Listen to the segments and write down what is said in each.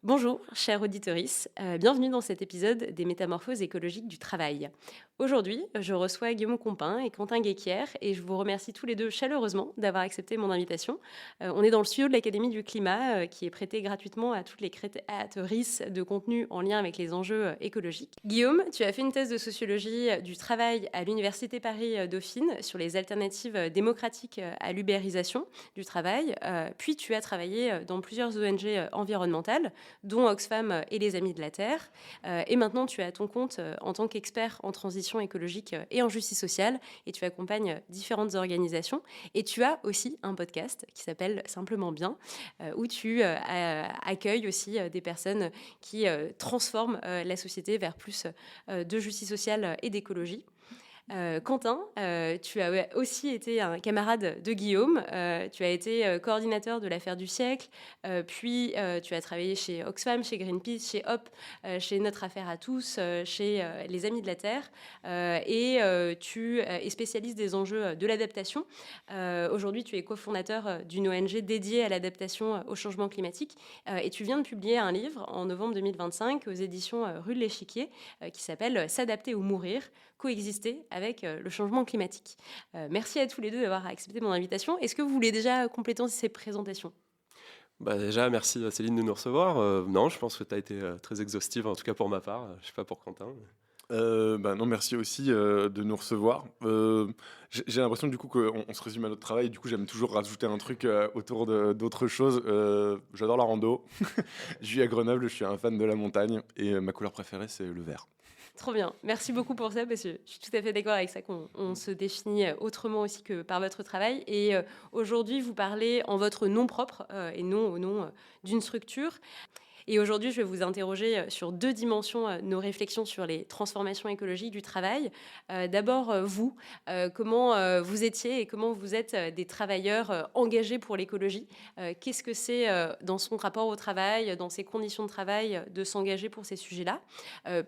Bonjour, chère auditorice, bienvenue dans cet épisode des métamorphoses écologiques du travail. Aujourd'hui, je reçois Guillaume Compin et Quentin Guéquière et je vous remercie tous les deux chaleureusement d'avoir accepté mon invitation. On est dans le studio de l'Académie du climat qui est prêté gratuitement à toutes les créatrices de contenu en lien avec les enjeux écologiques. Guillaume, tu as fait une thèse de sociologie du travail à l'Université Paris-Dauphine sur les alternatives démocratiques à l'ubérisation du travail, puis tu as travaillé dans plusieurs ONG environnementales dont Oxfam et les Amis de la Terre. Et maintenant, tu es à ton compte en tant qu'expert en transition écologique et en justice sociale, et tu accompagnes différentes organisations. Et tu as aussi un podcast qui s'appelle Simplement Bien, où tu accueilles aussi des personnes qui transforment la société vers plus de justice sociale et d'écologie. Quentin, tu as aussi été un camarade de Guillaume. Tu as été coordinateur de l'affaire du siècle, puis tu as travaillé chez Oxfam, chez Greenpeace, chez HOP, chez Notre Affaire à tous, chez les Amis de la Terre, et tu es spécialiste des enjeux de l'adaptation. Aujourd'hui, tu es cofondateur d'une ONG dédiée à l'adaptation au changement climatique, et tu viens de publier un livre en novembre 2025 aux éditions Rue de l'Échiquier qui s'appelle S'adapter ou mourir, coexister avec le changement climatique. Merci à tous les deux d'avoir accepté mon invitation. Est-ce que vous voulez déjà compléter ces présentations ? Déjà, merci Céline de nous recevoir. Non, je pense que tu as été très exhaustive, en tout cas pour ma part. Je sais pas pour Quentin. Non, merci aussi de nous recevoir. J'ai l'impression du coup qu'on se résume à notre travail. Du coup, j'aime toujours rajouter un truc autour d'autres choses. J'adore la rando. Je vis à Grenoble, je suis un fan de la montagne et ma couleur préférée, c'est le vert. Trop bien. Merci beaucoup pour ça, parce que je suis tout à fait d'accord avec ça qu'on se définit autrement aussi que par votre travail. Et aujourd'hui, vous parlez en votre nom propre et non au nom d'une structure. Et aujourd'hui, je vais vous interroger sur deux dimensions de nos réflexions sur les transformations écologiques du travail. D'abord, vous, comment vous étiez et comment vous êtes des travailleurs engagés pour l'écologie. Qu'est-ce que c'est dans son rapport au travail, dans ses conditions de travail, de s'engager pour ces sujets-là.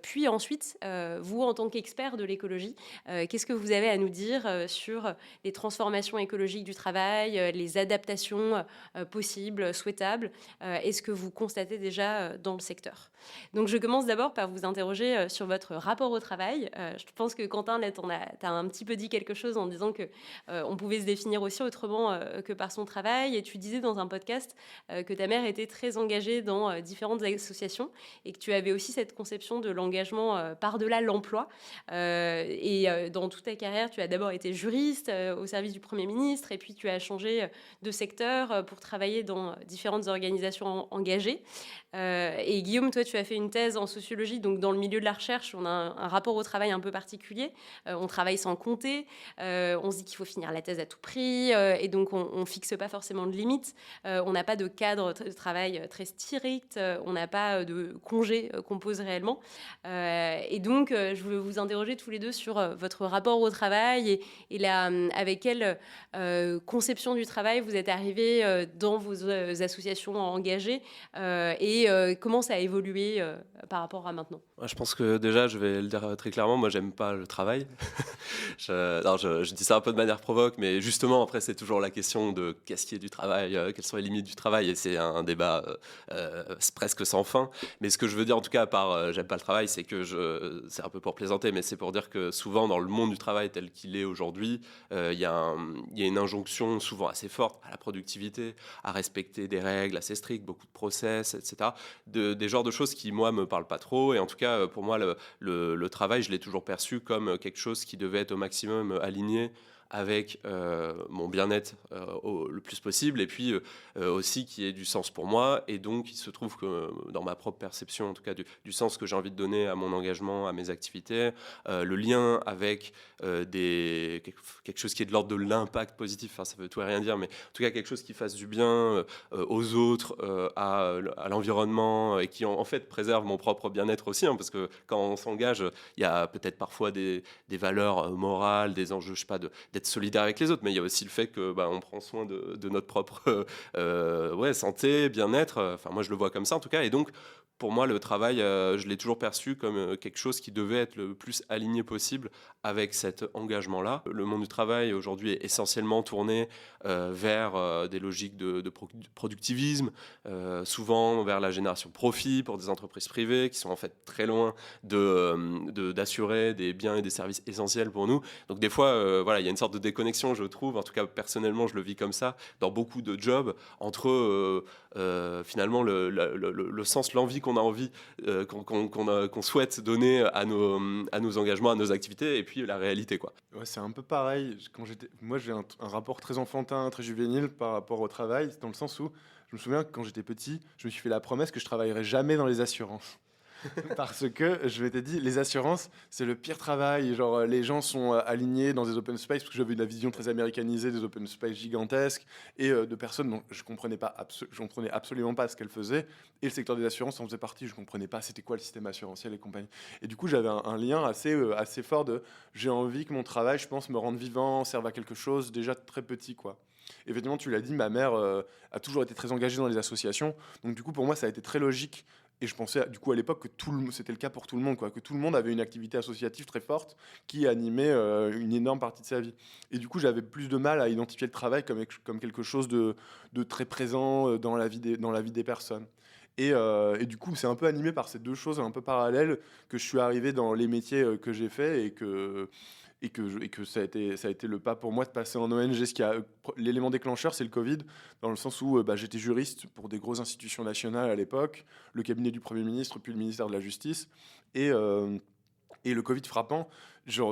Puis ensuite, vous, en tant qu'expert de l'écologie, qu'est-ce que vous avez à nous dire sur les transformations écologiques du travail, les adaptations possibles, souhaitables. Est-ce que vous constatez déjà dans le secteur. Donc je commence d'abord par vous interroger sur votre rapport au travail. Je pense que Quentin, là, tu as un petit peu dit quelque chose en disant qu'on pouvait se définir aussi autrement que par son travail. Et tu disais dans un podcast que ta mère était très engagée dans différentes associations et que tu avais aussi cette conception de l'engagement par-delà l'emploi. Dans toute ta carrière, tu as d'abord été juriste au service du Premier ministre et puis tu as changé de secteur pour travailler dans différentes organisations engagées. Et Guillaume, toi, tu as fait une thèse en sociologie, donc dans le milieu de la recherche, on a un rapport au travail un peu particulier. On travaille sans compter, on se dit qu'il faut finir la thèse à tout prix, et donc on ne fixe pas forcément de limites. On n'a pas de cadre de travail très strict, on n'a pas de congé qu'on pose réellement. Et donc, je voulais vous interroger tous les deux sur votre rapport au travail et avec quelle conception du travail vous êtes arrivés dans vos associations engagées et comment ça a évolué par rapport à maintenant. Je pense que déjà, je vais le dire très clairement, moi, j'aime pas le travail. Je dis ça un peu de manière provoque, mais justement, après, c'est toujours la question de qu'est-ce qui est du travail, quelles sont les limites du travail, et c'est un débat c'est presque sans fin. Mais ce que je veux dire, en tout cas, par j'aime pas le travail, c'est que c'est un peu pour plaisanter, mais c'est pour dire que souvent, dans le monde du travail tel qu'il est aujourd'hui, il y a une injonction souvent assez forte à la productivité, à respecter des règles assez strictes, beaucoup de process, etc. Des genres de choses qui, moi, me parlent pas trop. Et en tout cas, pour moi, le travail, je l'ai toujours perçu comme quelque chose qui devait être au maximum aligné avec mon bien-être le plus possible, et puis aussi qui ait du sens pour moi. Et donc, il se trouve que dans ma propre perception, en tout cas du sens que j'ai envie de donner à mon engagement, à mes activités, le lien avec quelque chose qui est de l'ordre de l'impact positif, enfin, ça veut tout et rien dire, mais en tout cas quelque chose qui fasse du bien aux autres, à l'environnement, et qui en fait préserve mon propre bien-être aussi, hein, parce que quand on s'engage, il y a peut-être parfois des valeurs morales, des enjeux, je sais pas, d'être d'être solidaire avec les autres, mais il y a aussi le fait que on prend soin de notre propre santé, bien-être. Enfin, moi, je le vois comme ça en tout cas. Et donc, pour moi, le travail, je l'ai toujours perçu comme quelque chose qui devait être le plus aligné possible avec cet engagement-là. Le monde du travail aujourd'hui est essentiellement tourné vers des logiques de productivisme, souvent vers la génération de profit pour des entreprises privées qui sont en fait très loin d'assurer des biens et des services essentiels pour nous. Donc des fois, il y a une sorte de déconnexion, je trouve, en tout cas personnellement, je le vis comme ça, dans beaucoup de jobs, entre finalement le sens, l'envie qu'on a envie, qu'on souhaite donner à nos engagements, à nos activités, et puis la réalité, quoi. Ouais, c'est un peu pareil. Moi, j'ai un rapport très enfantin, très juvénile par rapport au travail, dans le sens où je me souviens que quand j'étais petit, je me suis fait la promesse que je travaillerais jamais dans les assurances. Parce que je m'étais dit, les assurances, c'est le pire travail. Genre, les gens sont alignés dans des open space, parce que j'avais une vision très américanisée des open space gigantesques et de personnes dont je comprenais absolument pas ce qu'elles faisaient. Et le secteur des assurances en faisait partie. Je comprenais pas c'était quoi le système assurantiel et compagnie. Et du coup, j'avais un lien assez fort de j'ai envie que mon travail, je pense, me rende vivant, serve à quelque chose déjà très petit, quoi. Effectivement, tu l'as dit, ma mère a toujours été très engagée dans les associations. Donc, du coup, pour moi, ça a été très logique. Et je pensais, du coup, à l'époque, que c'était le cas pour tout le monde, quoi, que tout le monde avait une activité associative très forte qui animait une énorme partie de sa vie. Et du coup, j'avais plus de mal à identifier le travail comme quelque chose de très présent dans la vie des personnes. Et du coup, c'est un peu animé par ces deux choses un peu parallèles que je suis arrivé dans les métiers que j'ai faits et que ça a été le pas pour moi de passer en ONG. L'élément déclencheur, c'est le Covid, dans le sens où j'étais juriste pour des grosses institutions nationales à l'époque, le cabinet du Premier ministre, puis le ministère de la Justice. Et le Covid frappant, je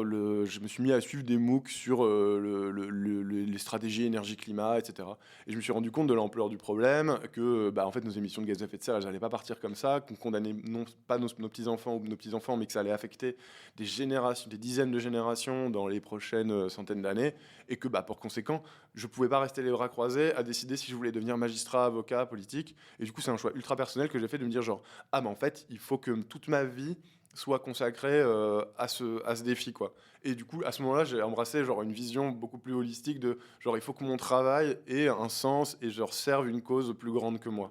me suis mis à suivre des MOOC sur les stratégies énergie-climat, etc. Et je me suis rendu compte de l'ampleur du problème, que en fait, nos émissions de gaz à effet de serre, elles n'allaient pas partir comme ça, qu'on condamnait non pas nos petits-enfants ou nos petits-enfants, mais que ça allait affecter des générations, des dizaines de générations dans les prochaines centaines d'années. Et que pour conséquent, je ne pouvais pas rester les bras croisés à décider si je voulais devenir magistrat, avocat, politique. Et du coup, c'est un choix ultra personnel que j'ai fait de me dire en fait, il faut que toute ma vie soit consacré à ce défi, quoi. Et du coup, à ce moment-là, j'ai embrassé une vision beaucoup plus holistique de il faut que mon travail ait un sens et serve une cause plus grande que moi.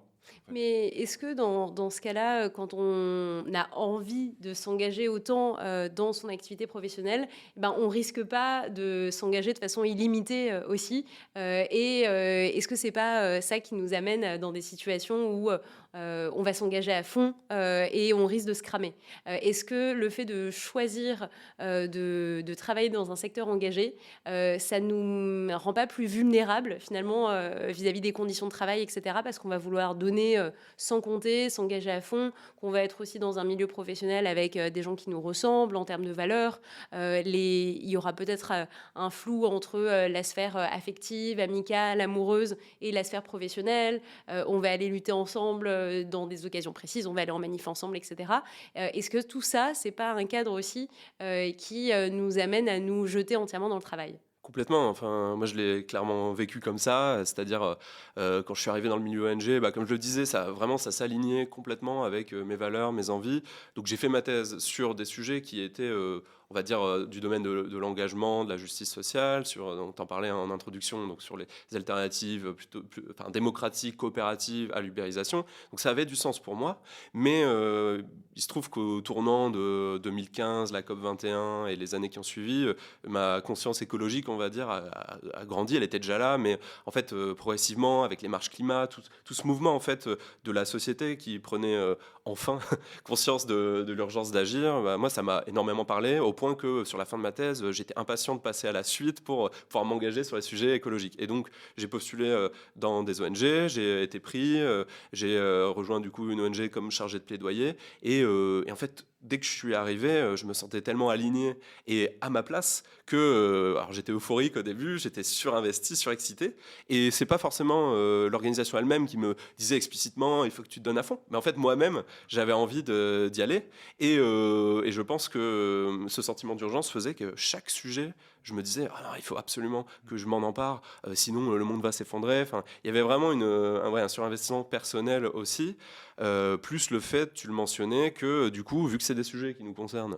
Mais est-ce que dans ce cas-là, quand on a envie de s'engager autant dans son activité professionnelle, on risque pas de s'engager de façon illimitée aussi est-ce que c'est pas ça qui nous amène dans des situations où on va s'engager à fond et on risque de se cramer? Est-ce que le fait de choisir de travailler dans un secteur engagé, ça nous rend pas plus vulnérables finalement vis-à-vis des conditions de travail, etc. Parce qu'on va vouloir donner sans compter, s'engager à fond, qu'on va être aussi dans un milieu professionnel avec des gens qui nous ressemblent en termes de valeurs. Il y aura peut-être un flou entre la sphère affective, amicale, amoureuse et la sphère professionnelle. On va aller lutter ensemble dans des occasions précises, on va aller en manif ensemble, etc. Est-ce que tout ça, c'est pas un cadre aussi qui nous amène à nous jeter entièrement dans le travail? Complètement. Enfin, moi, je l'ai clairement vécu comme ça. C'est-à-dire, quand je suis arrivé dans le milieu ONG, comme je le disais, ça s'alignait complètement avec mes valeurs, mes envies. Donc, j'ai fait ma thèse sur des sujets qui étaient, on va dire, du domaine de l'engagement, de la justice sociale. Donc, t'en parlais en introduction, donc sur les alternatives démocratiques, coopératives à l'ubérisation. Donc, ça avait du sens pour moi. Mais il se trouve qu'au tournant de 2015, la COP 21 et les années qui ont suivi, ma conscience écologique, on va dire, a grandi. Elle était déjà là, mais en fait, progressivement, avec les marches climat, tout ce mouvement en fait de la société qui prenait enfin conscience de l'urgence d'agir, moi, ça m'a énormément parlé, au point que sur la fin de ma thèse, j'étais impatient de passer à la suite pour pouvoir m'engager sur les sujets écologiques. Et donc, j'ai postulé dans des ONG, j'ai été pris, j'ai rejoint du coup une ONG comme chargé de plaidoyer, et en fait, dès que je suis arrivé, je me sentais tellement aligné et à ma place que alors j'étais euphorique au début, j'étais surinvesti, surexcité. Et c'est pas forcément l'organisation elle-même qui me disait explicitement il faut que tu te donnes à fond. Mais en fait, moi-même, j'avais envie d'y aller. Et je pense que ce sentiment d'urgence faisait que chaque sujet, je me disais ah non, il faut absolument que je m'en empare, sinon le monde va s'effondrer. Enfin, il y avait vraiment un surinvestissement personnel aussi. Plus le fait, tu le mentionnais, que du coup, vu que c'est des sujets qui nous concernent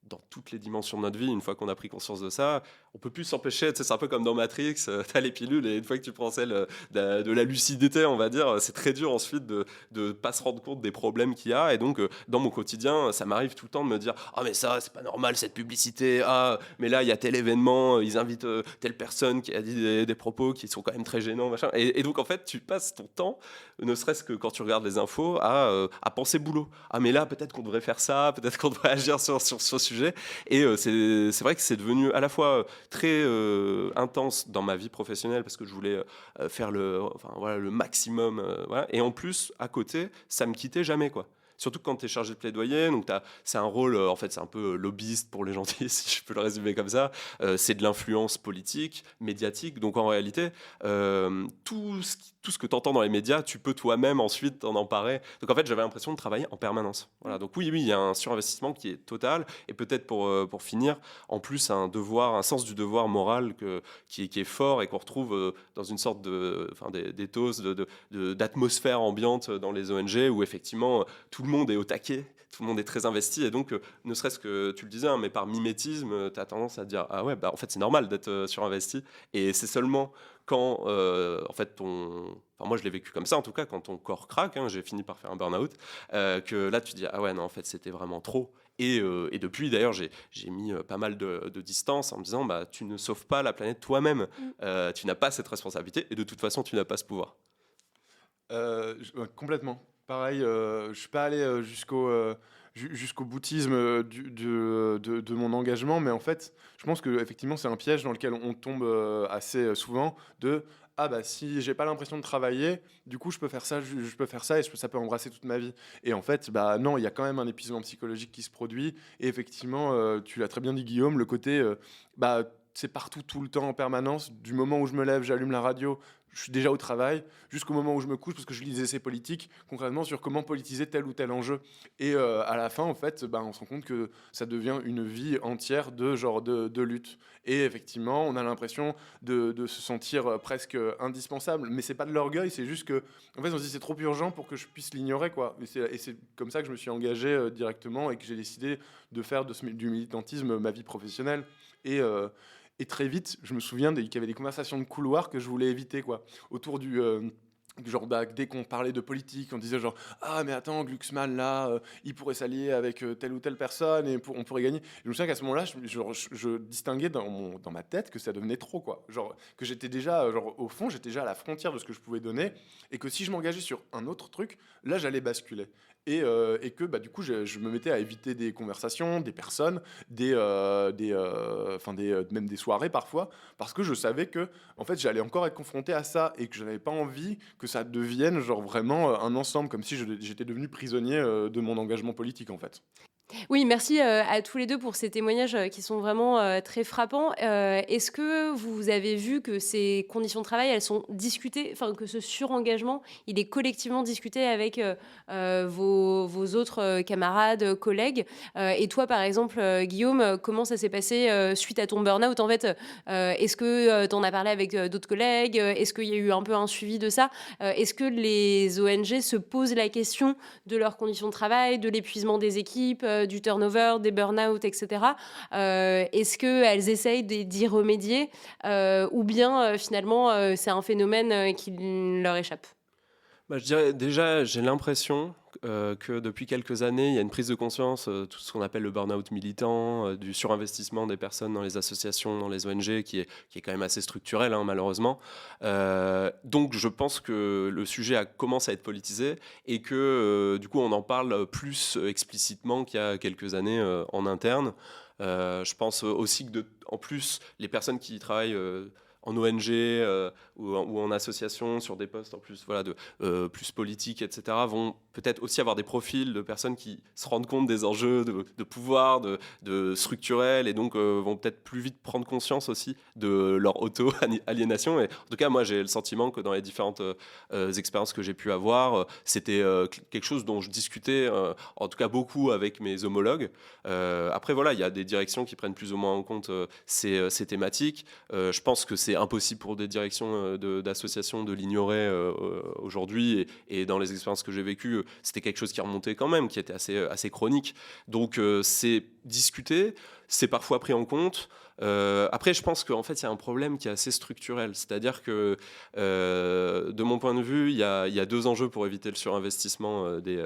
dans toutes les dimensions de notre vie. Une fois qu'on a pris conscience de ça, on peut plus s'empêcher. C'est un peu comme dans Matrix, tu as les pilules et une fois que tu prends celle de la lucidité, on va dire, c'est très dur ensuite de pas se rendre compte des problèmes qu'il y a. Et donc, dans mon quotidien, ça m'arrive tout le temps de me dire « Ah, mais ça, c'est pas normal, cette publicité. Ah, mais là, il y a tel événement, ils invitent telle personne qui a dit des propos qui sont quand même très gênants. » machin. Et donc, en fait, tu passes ton temps, ne serait-ce que quand tu regardes les infos, à penser boulot. Ah, mais là, peut-être qu'on devrait faire ça, peut-être qu'on devrait agir sur ce sujet. Et c'est vrai que c'est devenu à la fois très intense dans ma vie professionnelle parce que je voulais faire le maximum. Voilà. Et en plus, à côté, ça me quittait jamais, quoi. Surtout quand tu es chargé de plaidoyer, donc c'est un rôle, en fait, c'est un peu lobbyiste pour les gentils, si je peux le résumer comme ça. C'est de l'influence politique, médiatique. Donc en réalité, tout ce que tu entends dans les médias, tu peux toi-même ensuite t'en emparer. Donc en fait, j'avais l'impression de travailler en permanence. Voilà. Donc oui, il y a un surinvestissement qui est total. Et peut-être pour finir, en plus, un sens du devoir moral qui est fort et qu'on retrouve dans une sorte d'éthos, d'atmosphère ambiante dans les ONG où effectivement, tout le monde est au taquet, tout le monde est très investi et donc ne serait-ce que tu le disais mais par mimétisme tu as tendance à dire ah ouais en fait c'est normal d'être surinvesti et c'est seulement quand en fait moi je l'ai vécu comme ça en tout cas quand ton corps craque, j'ai fini par faire un burn-out, que là tu dis ah ouais non en fait c'était vraiment trop. Et depuis, d'ailleurs, j'ai mis pas mal de distance en me disant bah, tu ne sauves pas la planète toi-même. Tu n'as pas cette responsabilité et de toute façon, tu n'as pas ce pouvoir. Complètement. Pareil, je suis pas allé jusqu'au boutisme de mon engagement, mais en fait, je pense que effectivement, c'est un piège dans lequel on tombe assez souvent de ah bah si j'ai pas l'impression de travailler, du coup je peux faire ça, je peux faire ça et ça peut embrasser toute ma vie. Et en fait, bah non, il y a quand même un épuisement psychologique qui se produit. Et effectivement, tu l'as très bien dit Guillaume, le côté bah c'est partout, tout le temps, en permanence. Du moment où je me lève, j'allume la radio, je suis déjà au travail, jusqu'au moment où je me couche, parce que je lis des essais politiques, concrètement, sur comment politiser tel ou tel enjeu. Et à la fin, en fait, bah, on se rend compte que ça devient une vie entière de lutte. Et effectivement, on a l'impression de se sentir presque indispensable. Mais c'est pas de l'orgueil, c'est juste que, en fait, on se dit c'est trop urgent pour que je puisse l'ignorer, quoi. Et c'est comme ça que je me suis engagé directement et que j'ai décidé de faire du militantisme ma vie professionnelle. Et très vite, je me souviens qu'il y avait des conversations de couloir que je voulais éviter, quoi. Autour du genre, bah, dès qu'on parlait de politique, on disait genre ah mais attends Glucksmann là, il pourrait s'allier avec telle ou telle personne et on pourrait gagner. Je me souviens qu'à ce moment-là, je distinguais dans ma tête que ça devenait trop, quoi. Genre que j'étais déjà au fond, j'étais déjà à la frontière de ce que je pouvais donner et que si je m'engageais sur un autre truc, là j'allais basculer. Et que bah, du coup je me mettais à éviter des conversations, des personnes, même des soirées parfois, parce que je savais que en fait j'allais encore être confronté à ça et que je n'avais pas envie que ça devienne genre vraiment un ensemble, comme si j'étais devenu prisonnier de mon engagement politique en fait. Oui, merci à tous les deux pour ces témoignages qui sont vraiment très frappants. Est-ce que vous avez vu que ces conditions de travail, elles sont discutées, enfin que ce surengagement, il est collectivement discuté avec vos autres camarades, collègues et toi, par exemple, Guillaume, comment ça s'est passé suite à ton burn-out en fait est-ce que tu en as parlé avec d'autres collègues? Est-ce qu'il y a eu un peu un suivi de ça? Est-ce que les ONG se posent la question de leurs conditions de travail, de l'épuisement des équipes, du turnover, des burn-out, etc. Est-ce qu'elles essayent d'y remédier ou bien finalement c'est un phénomène qui leur échappe? Bah, je dirais déjà, j'ai l'impression que depuis quelques années, il y a une prise de conscience, tout ce qu'on appelle le burn-out militant, du surinvestissement des personnes dans les associations, dans les ONG, qui est quand même assez structurel, malheureusement. Donc je pense que le sujet commence à être politisé et que du coup on en parle plus explicitement qu'il y a quelques années en interne. Je pense aussi que en plus, les personnes qui travaillent en ONG ou en association sur des postes en plus, voilà, plus politiques, etc., vont peut-être aussi avoir des profils de personnes qui se rendent compte des enjeux de pouvoir, de structurels, et donc vont peut-être plus vite prendre conscience aussi de leur auto-aliénation. Et en tout cas, moi, j'ai le sentiment que dans les différentes expériences que j'ai pu avoir, c'était quelque chose dont je discutais, en tout cas beaucoup avec mes homologues. Après, voilà, il y a des directions qui prennent plus ou moins en compte ces thématiques. Je pense que c'est impossible pour des directions d'associations de l'ignorer aujourd'hui, et dans les expériences que j'ai vécues, c'était quelque chose qui remontait quand même, qui était assez chronique. Donc c'est discuté, c'est parfois pris en compte. Après, je pense qu'en fait, il y a un problème qui est assez structurel. C'est-à-dire que, de mon point de vue, il y a deux enjeux pour éviter le surinvestissement des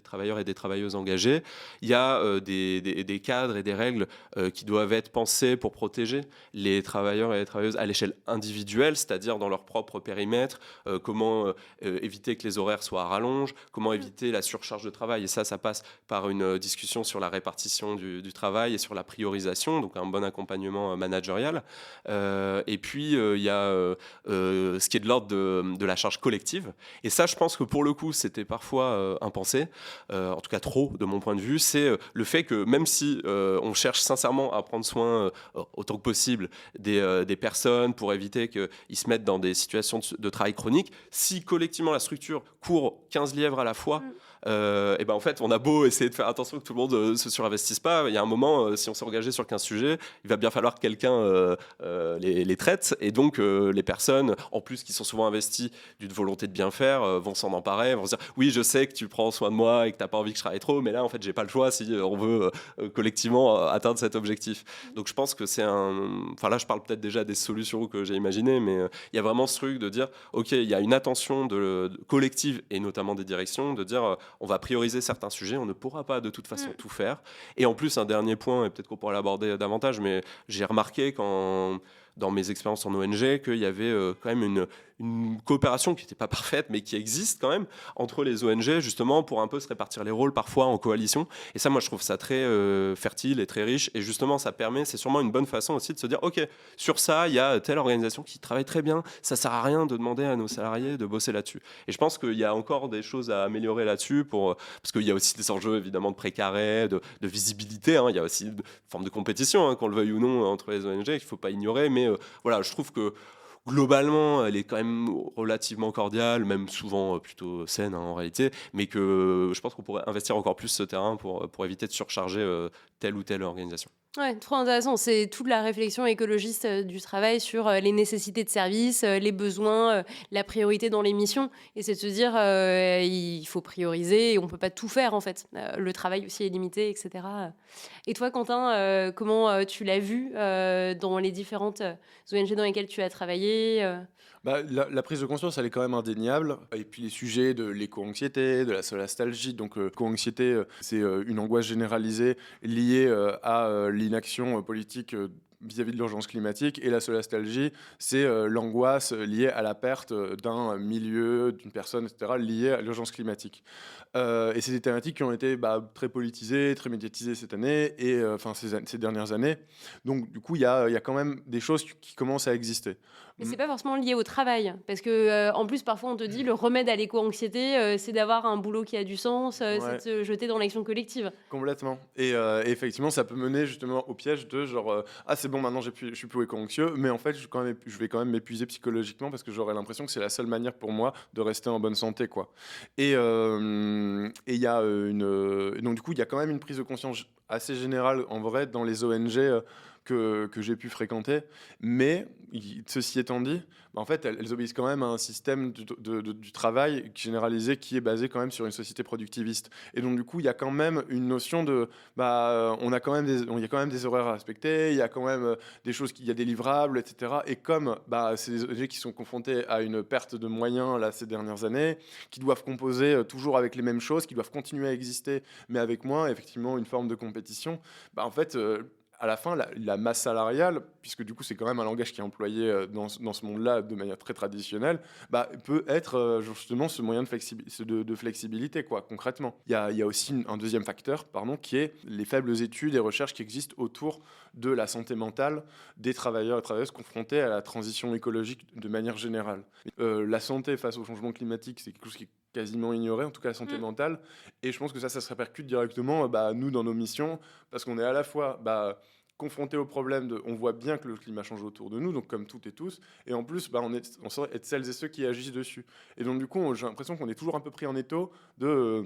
travailleurs et des travailleuses engagés. Il y a des cadres et des règles qui doivent être pensées pour protéger les travailleurs et les travailleuses à l'échelle individuelle, c'est-à-dire dans leur propre périmètre, comment éviter que les horaires soient à rallonge, comment éviter la surcharge de travail. Et ça passe par une discussion sur la répartition du travail et sur la priorisation, donc un bon accompagnement managérial. Et puis, il y a ce qui est de l'ordre de la charge collective. Et ça, je pense que pour le coup, c'était parfois impensé, en tout cas trop, de mon point de vue. C'est le fait que même si on cherche sincèrement à prendre soin autant que possible des personnes pour éviter qu'ils se mettent dans des situations de travail chronique, si collectivement la structure court 15 lièvres à la fois, et ben en fait, on a beau essayer de faire attention que tout le monde se surinvestisse pas, il y a un moment, si on s'est engagé sur 15 sujets, il va bien falloir que quelqu'un les traite. Et donc, les personnes, en plus, qui sont souvent investies d'une volonté de bien faire, vont s'en emparer, vont se dire oui, je sais que tu prends soin de moi et que tu n'as pas envie que je travaille trop, mais là, en fait, j'ai pas le choix si on veut collectivement atteindre cet objectif. Donc, je pense que c'est un. Enfin, là, je parle peut-être déjà des solutions que j'ai imaginées, mais il y a vraiment ce truc de dire ok, il y a une attention collective et notamment des directions, de dire on va prioriser certains sujets, on ne pourra pas de toute façon tout faire. Et en plus, un dernier point, et peut-être qu'on pourra l'aborder davantage, mais j'ai remarqué dans mes expériences en ONG qu'il y avait quand même une coopération qui n'était pas parfaite, mais qui existe quand même entre les ONG, justement, pour un peu se répartir les rôles, parfois en coalition. Et ça, moi, je trouve ça très fertile et très riche. Et justement, ça permet, c'est sûrement une bonne façon aussi de se dire, OK, sur ça, il y a telle organisation qui travaille très bien. Ça ne sert à rien de demander à nos salariés de bosser là-dessus. Et je pense qu'il y a encore des choses à améliorer là-dessus, parce qu'il y a aussi des enjeux, évidemment, de précaré, de visibilité. Hein. Il y a aussi une forme de compétition, hein, qu'on le veuille ou non, entre les ONG, qu'il ne faut pas ignorer. Mais voilà, je trouve que globalement, elle est quand même relativement cordiale, même souvent plutôt saine, hein, en réalité, mais que je pense qu'on pourrait investir encore plus ce terrain pour éviter de surcharger telle ou telle organisation. Ouais, trop intéressant. C'est toute la réflexion écologiste du travail sur les nécessités de service, les besoins, la priorité dans les missions. Et c'est de se dire, il faut prioriser et on ne peut pas tout faire, en fait. Le travail aussi est limité, etc. Et toi, Quentin, comment tu l'as vu dans les différentes ONG dans lesquelles tu as travaillé La prise de conscience, elle est quand même indéniable. Et puis les sujets de l'éco-anxiété, de la solastalgie. Donc, l'éco-anxiété, c'est une angoisse généralisée liée à l'inaction politique vis-à-vis de l'urgence climatique. Et la solastalgie, c'est l'angoisse liée à la perte d'un milieu, d'une personne, etc., liée à l'urgence climatique. Et c'est des thématiques qui ont été très politisées, très médiatisées cette année, et ces dernières années. Donc, du coup, il y a quand même des choses qui commencent à exister. Mais c'est pas forcément lié au travail, parce que en plus parfois on te dit le remède à l'éco-anxiété, c'est d'avoir un boulot qui a du sens, c'est de se jeter dans l'action collective. Complètement. Et effectivement, ça peut mener justement au piège de genre ah c'est bon maintenant je suis plus éco-anxieux, mais en fait je vais quand même m'épuiser psychologiquement parce que j'aurai l'impression que c'est la seule manière pour moi de rester en bonne santé quoi. Et il y a donc du coup il y a quand même une prise de conscience assez générale en vrai dans les ONG. Que j'ai pu fréquenter. Mais, ceci étant dit, en fait, elles obéissent quand même à un système du travail généralisé qui est basé quand même sur une société productiviste. Et donc, du coup, il y a quand même une notion de... il y a quand même des horaires à respecter, il y a quand même des choses, il y a des livrables, etc. Et comme c'est des ONG qui sont confrontés à une perte de moyens là, ces dernières années, qui doivent composer toujours avec les mêmes choses, qui doivent continuer à exister, mais avec moins, effectivement, une forme de compétition, en fait... à la fin, la masse salariale, puisque du coup c'est quand même un langage qui est employé dans ce monde-là de manière très traditionnelle, peut être justement ce moyen de flexibilité, quoi, concrètement. Il y a aussi un deuxième facteur, qui est les faibles études et recherches qui existent autour de la santé mentale des travailleurs et travailleuses confrontés à la transition écologique de manière générale. La santé face au changement climatique, c'est quelque chose qui est quasiment ignoré, en tout cas la santé mentale. Et je pense que ça se répercute directement, nous, dans nos missions, parce qu'on est à la fois confronté au problème on voit bien que le climat change autour de nous, donc comme toutes et tous, et en plus, on saurait être celles et ceux qui agissent dessus. Et donc, du coup, j'ai l'impression qu'on est toujours un peu pris en étau de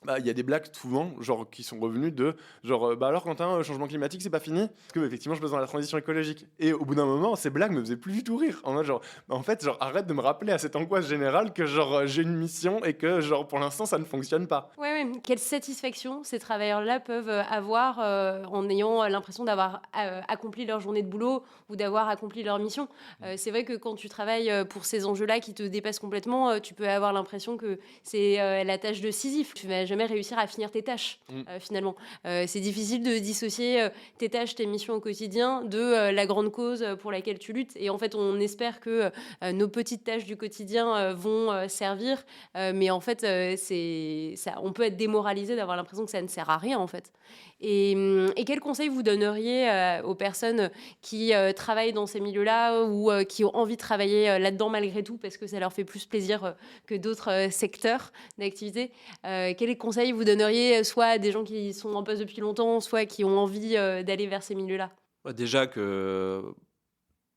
bah, il y a des blagues souvent, genre, qui sont revenues de genre, bah alors Quentin, changement climatique, c'est pas fini? Parce que effectivement, je bosse dans la transition écologique. Et au bout d'un moment, ces blagues me faisaient plus du tout rire. En mode genre, bah, en fait, genre, arrête de me rappeler à cette angoisse générale que genre, j'ai une mission et que genre, pour l'instant, ça ne fonctionne pas. Ouais, ouais. Quelle satisfaction ces travailleurs-là peuvent avoir en ayant l'impression d'avoir accompli leur journée de boulot ou d'avoir accompli leur mission. C'est vrai que quand tu travailles pour ces enjeux-là qui te dépassent complètement, tu peux avoir l'impression que c'est la tâche de Sisyphe. Tu vas jamais réussir à finir tes tâches, finalement. C'est difficile de dissocier tes tâches, tes missions au quotidien de la grande cause pour laquelle tu luttes. Et en fait, on espère que nos petites tâches du quotidien vont servir, mais en fait, on peut être démoralisé d'avoir l'impression que ça ne sert à rien, en fait. Et quels conseils vous donneriez aux personnes qui travaillent dans ces milieux-là ou qui ont envie de travailler là-dedans malgré tout parce que ça leur fait plus plaisir que d'autres secteurs d'activité? Quels conseils vous donneriez soit à des gens qui sont en poste depuis longtemps, soit qui ont envie d'aller vers ces milieux-là? Ouais, déjà que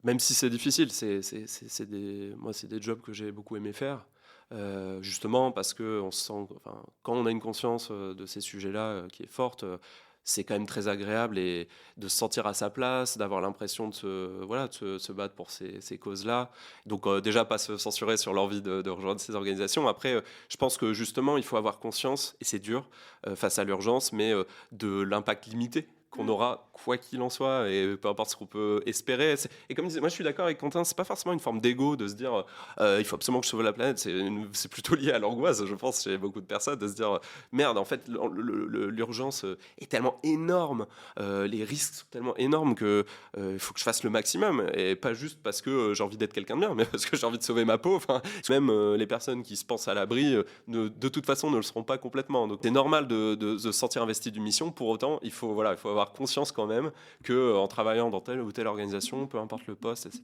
même si c'est difficile, moi, c'est des jobs que j'ai beaucoup aimé faire. Justement parce que on se sent, enfin, quand on a une conscience de ces sujets-là qui est forte, c'est quand même très agréable et de se sentir à sa place, d'avoir l'impression de se battre pour ces causes-là. Donc déjà, pas se censurer sur l'envie de rejoindre ces organisations. Après, je pense que justement, il faut avoir conscience, et c'est dur face à l'urgence, mais de l'impact limité qu'on aura quoi qu'il en soit et peu importe ce qu'on peut espérer. Et comme je disais, moi je suis d'accord avec Quentin, c'est pas forcément une forme d'ego de se dire il faut absolument que je sauve la planète, c'est plutôt lié à l'angoisse, je pense, chez beaucoup de personnes, de se dire merde, en fait l'urgence est tellement énorme, les risques sont tellement énormes que il faut que je fasse le maximum, et pas juste parce que j'ai envie d'être quelqu'un de bien, mais parce que j'ai envie de sauver ma peau. Enfin, même les personnes qui se pensent à l'abri de toute façon ne le seront pas complètement, donc c'est normal de se sentir investi d'une mission. Pour autant, il faut avoir conscience quand même que en travaillant dans telle ou telle organisation, peu importe le poste, etc.,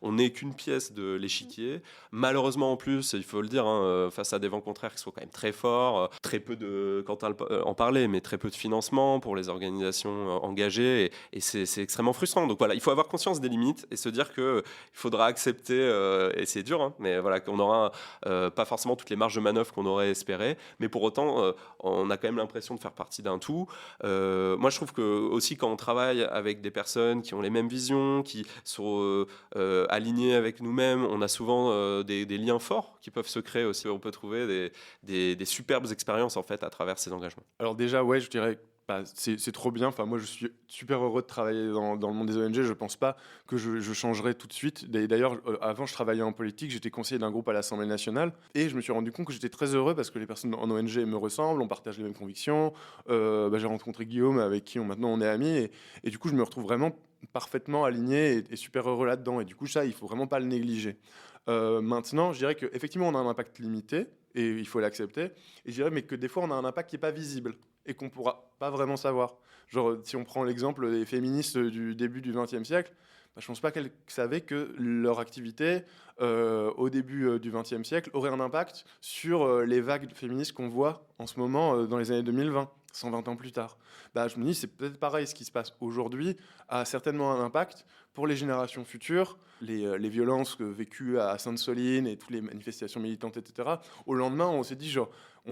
on n'est qu'une pièce de l'échiquier. Malheureusement, en plus, il faut le dire, face à des vents contraires qui sont quand même très forts, très peu de, Quentin en parlait, mais très peu de financement pour les organisations engagées, et c'est extrêmement frustrant. Donc voilà, il faut avoir conscience des limites et se dire que il faudra accepter, et c'est dur, mais voilà, qu'on aura pas forcément toutes les marges de manœuvre qu'on aurait espéré, mais pour autant, on a quand même l'impression de faire partie d'un tout. Moi, je trouve que aussi quand on travaille avec des personnes qui ont les mêmes visions, qui sont alignées avec nous-mêmes, on a souvent des liens forts qui peuvent se créer aussi. On peut trouver des superbes expériences en fait à travers ces engagements. Alors déjà, ouais, je dirais, bah, c'est trop bien. Enfin, moi, je suis super heureux de travailler dans le monde des ONG. Je pense pas que je changerai tout de suite. D'ailleurs, avant, je travaillais en politique. J'étais conseiller d'un groupe à l'Assemblée nationale. Et je me suis rendu compte que j'étais très heureux parce que les personnes en ONG me ressemblent, on partage les mêmes convictions. Bah, j'ai rencontré Guillaume, avec qui maintenant on est amis. Et du coup, je me retrouve vraiment parfaitement aligné et super heureux là-dedans. Et du coup, ça, il faut vraiment pas le négliger. Maintenant, je dirais qu'effectivement, on a un impact limité et il faut l'accepter. Et je dirais, mais que des fois, on a un impact qui n'est pas visible et qu'on ne pourra pas vraiment savoir. Genre, si on prend l'exemple des féministes du début du XXe siècle, bah, je ne pense pas qu'elles savaient que leur activité, au début du XXe siècle, aurait un impact sur les vagues féministes qu'on voit en ce moment dans les années 2020, 120 ans plus tard. Bah, je me dis, c'est peut-être pareil, ce qui se passe aujourd'hui a certainement un impact pour les générations futures, les violences vécues à Sainte-Soline et toutes les manifestations militantes, etc. Au lendemain, on s'est dit, genre,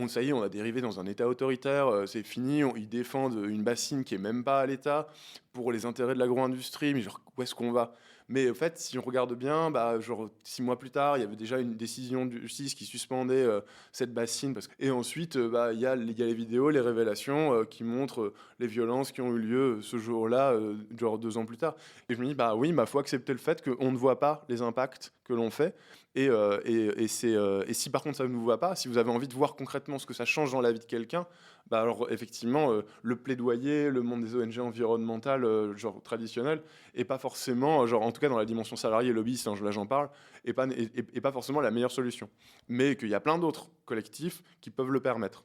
ça y est, on a dérivé dans un État autoritaire, c'est fini, ils défendent une bassine qui est même pas à l'État pour les intérêts de l'agro-industrie, mais genre, où est-ce qu'on va? Mais en fait, si on regarde bien, bah, genre 6 mois plus tard, il y avait déjà une décision de justice qui suspendait cette bassine. Et ensuite, bah, il y a les vidéos, les révélations qui montrent les violences qui ont eu lieu ce jour-là, genre 2 ans plus tard. Et je me dis, bah oui, il faut accepter le fait qu'on ne voit pas les impacts que l'on fait. Et si par contre ça ne vous voit pas, si vous avez envie de voir concrètement ce que ça change dans la vie de quelqu'un, bah alors effectivement, le plaidoyer, le monde des ONG environnementales, genre traditionnel, et pas forcément, genre en tout cas dans la dimension salariée, lobbyiste, là j'en parle, et pas forcément la meilleure solution. Mais qu'il y a plein d'autres collectifs qui peuvent le permettre.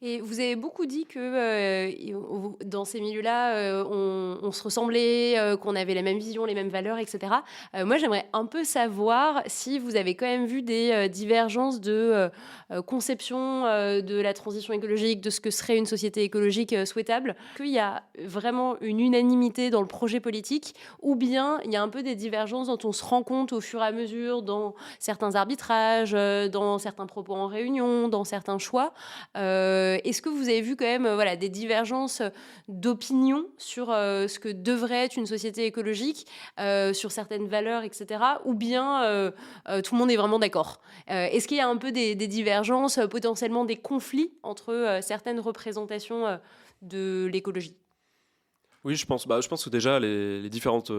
Et vous avez beaucoup dit que dans ces milieux-là, on se ressemblait, qu'on avait la même vision, les mêmes valeurs, etc. Moi, j'aimerais un peu savoir si vous avez quand même vu des divergences de conception de la transition écologique, de ce que serait une société écologique souhaitable, qu'il y a vraiment une unanimité dans le projet politique, ou bien il y a un peu des divergences dont on se rend compte au fur et à mesure dans certains arbitrages, dans certains propos en réunion, dans certains choix. Est-ce que vous avez vu quand même voilà, des divergences d'opinion sur ce que devrait être une société écologique, sur certaines valeurs, etc. Ou bien tout le monde est vraiment d'accord? Est-ce qu'il y a un peu des divergences, potentiellement des conflits entre certaines représentations de l'écologie? Oui, je pense que déjà les différentes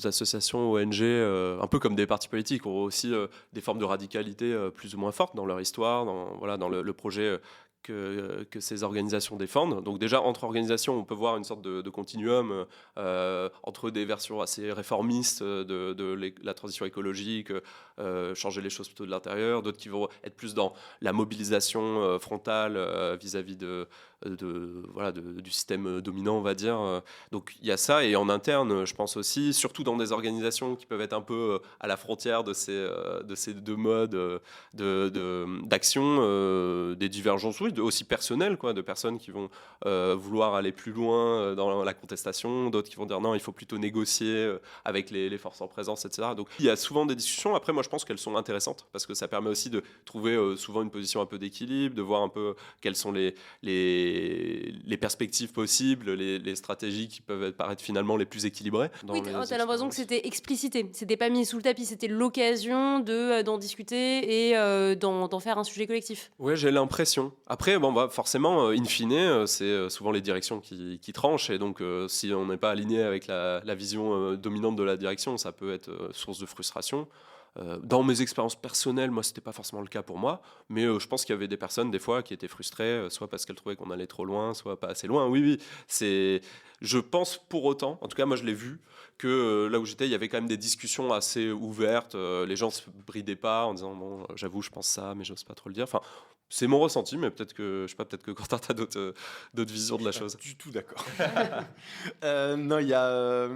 associations, ONG, un peu comme des partis politiques, ont aussi des formes de radicalité plus ou moins fortes dans leur histoire, dans le projet que ces organisations défendent. Donc déjà, entre organisations, on peut voir une sorte de continuum entre des versions assez réformistes la transition écologique, changer les choses plutôt de l'intérieur, d'autres qui vont être plus dans la mobilisation frontale vis-à-vis du système dominant, on va dire. Donc il y a ça, et en interne, je pense aussi, surtout dans des organisations qui peuvent être un peu à la frontière de ces deux modes d'action, des divergences, oui, aussi personnelles, quoi, de personnes qui vont vouloir aller plus loin dans la contestation, d'autres qui vont dire non, il faut plutôt négocier avec les forces en présence, etc. Donc il y a souvent des discussions. Après, moi, je pense qu'elles sont intéressantes parce que ça permet aussi de trouver souvent une position un peu d'équilibre, de voir un peu quelles sont les perspectives possibles, les stratégies qui peuvent paraître finalement les plus équilibrées. Oui, t'as l'impression que c'était explicité, c'était pas mis sous le tapis, c'était l'occasion d'en discuter et d'en faire un sujet collectif. Ouais, j'ai l'impression. Après, bon, bah, forcément, in fine, c'est souvent les directions qui tranchent, et donc si on n'est pas aligné avec la vision dominante de la direction, ça peut être source de frustration. Dans mes expériences personnelles, moi, c'était pas forcément le cas pour moi, mais je pense qu'il y avait des personnes, des fois, qui étaient frustrées, soit parce qu'elles trouvaient qu'on allait trop loin, soit pas assez loin. Oui, oui, je pense pour autant, en tout cas, moi, je l'ai vu, que là où j'étais, il y avait quand même des discussions assez ouvertes. Les gens se bridaient pas en disant, bon, j'avoue, je pense ça, mais j'ose pas trop le dire. Enfin, c'est mon ressenti, mais peut-être que, je sais pas, peut-être que Quentin, t'as d'autres visions de la chose. Du tout d'accord. Non, il y a.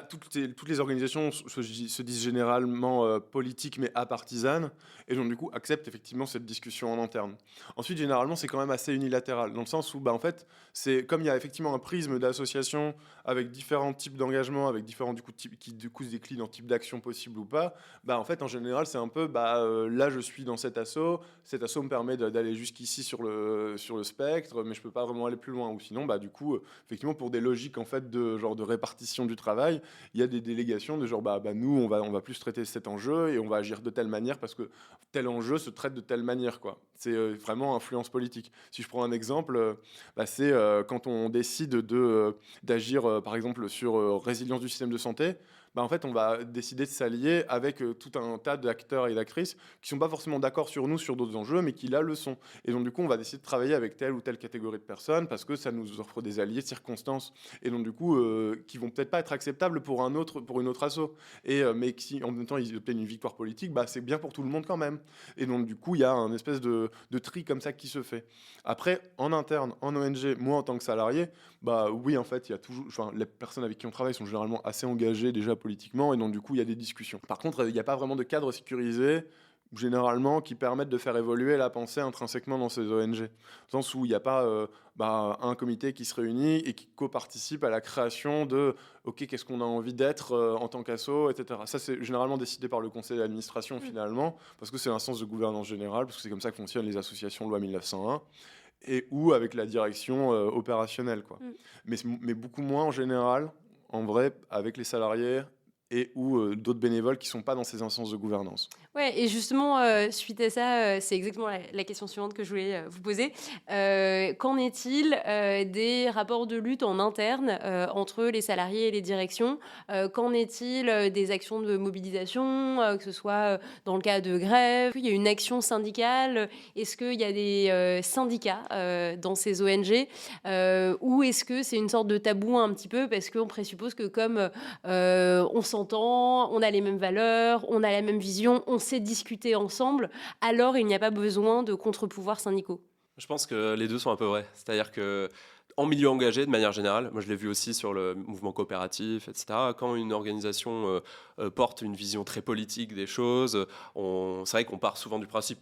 Toutes les organisations se disent généralement politiques mais apartisanes, et donc du coup acceptent effectivement cette discussion en interne. Ensuite, généralement, c'est quand même assez unilatéral, dans le sens où en fait, c'est comme il y a effectivement un prisme d'association avec différents types d'engagements, avec différents types qui du coup se déclinent en type d'action possible ou pas. En fait, en général, c'est un peu là, je suis dans cet asso me permet d'aller jusqu'ici sur le spectre, mais je peux pas vraiment aller plus loin. Ou sinon, du coup, effectivement, pour des logiques en fait de répartition du travail, il y a des délégations de genre nous on va plus traiter cet enjeu et on va agir de telle manière parce que tel enjeu se traite de telle manière, quoi. C'est vraiment influence politique. Si je prends un exemple, c'est quand on décide d'agir par exemple sur résilience du système de santé. En fait, on va décider de s'allier avec tout un tas d'acteurs et d'actrices qui sont pas forcément d'accord sur nous, sur d'autres enjeux, mais qui là le sont. Et donc, du coup, on va décider de travailler avec telle ou telle catégorie de personnes parce que ça nous offre des alliés de circonstances. Et donc, du coup, qui vont peut-être pas être acceptables pour une autre asso. Mais qui, en même temps, ils obtiennent une victoire politique, c'est bien pour tout le monde quand même. Et donc, du coup, il y a un espèce de tri comme ça qui se fait. Après, en interne, en ONG, moi, en tant que salarié, oui, en fait, il y a toujours, les personnes avec qui on travaille sont généralement assez engagées déjà politiquement, et donc du coup il y a des discussions. Par contre, il n'y a pas vraiment de cadre sécurisé généralement qui permettent de faire évoluer la pensée intrinsèquement dans ces ONG, dans le sens où il n'y a pas un comité qui se réunit et qui co-participe à la création de ok, qu'est-ce qu'on a envie d'être en tant qu'asso, etc. Ça, c'est généralement décidé par le conseil d'administration finalement, parce que c'est l'instance de gouvernance générale, parce que c'est comme ça que fonctionnent les associations loi 1901, et ou avec la direction opérationnelle, quoi. Mais beaucoup moins en général, en vrai, avec les salariés et ou d'autres bénévoles qui ne sont pas dans ces instances de gouvernance. Ouais, et justement, suite à ça, c'est exactement la question suivante que je voulais vous poser. Qu'en est-il des rapports de lutte en interne entre les salariés et les directions? Qu'en est-il des actions de mobilisation, que ce soit dans le cas de grève? Il y a une action syndicale? Est-ce qu'il y a des syndicats dans ces ONG? Ou est-ce que c'est une sorte de tabou un petit peu parce qu'on présuppose que comme on s'entend, on a les mêmes valeurs, on a la même vision, on sait discuter ensemble, alors il n'y a pas besoin de contre-pouvoirs syndicaux? Je pense que les deux sont un peu vrais. C'est-à-dire que en milieu engagé, de manière générale, moi je l'ai vu aussi sur le mouvement coopératif, etc. Quand une organisation porte une vision très politique des choses, c'est vrai qu'on part souvent du principe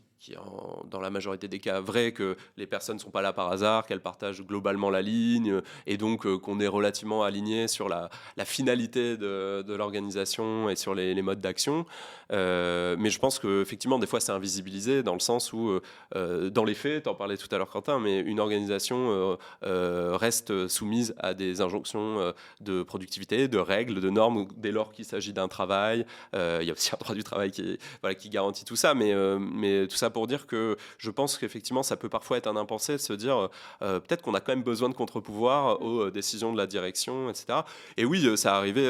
dans la majorité des cas vrai, que les personnes ne sont pas là par hasard, qu'elles partagent globalement la ligne, et donc qu'on est relativement aligné sur la finalité de l'organisation et sur les modes d'action. Mais je pense qu'effectivement, des fois, c'est invisibilisé dans le sens où, dans les faits, tu en parlais tout à l'heure, Quentin, mais une organisation reste soumise à des injonctions de productivité, de règles, de normes, dès lors qu'il s'agit d'un travail. Il y a aussi un droit du travail qui garantit tout ça, mais tout ça pour dire que je pense qu'effectivement, ça peut parfois être un impensé de se dire peut-être qu'on a quand même besoin de contre-pouvoir aux décisions de la direction, etc. Et oui, ça arrivait,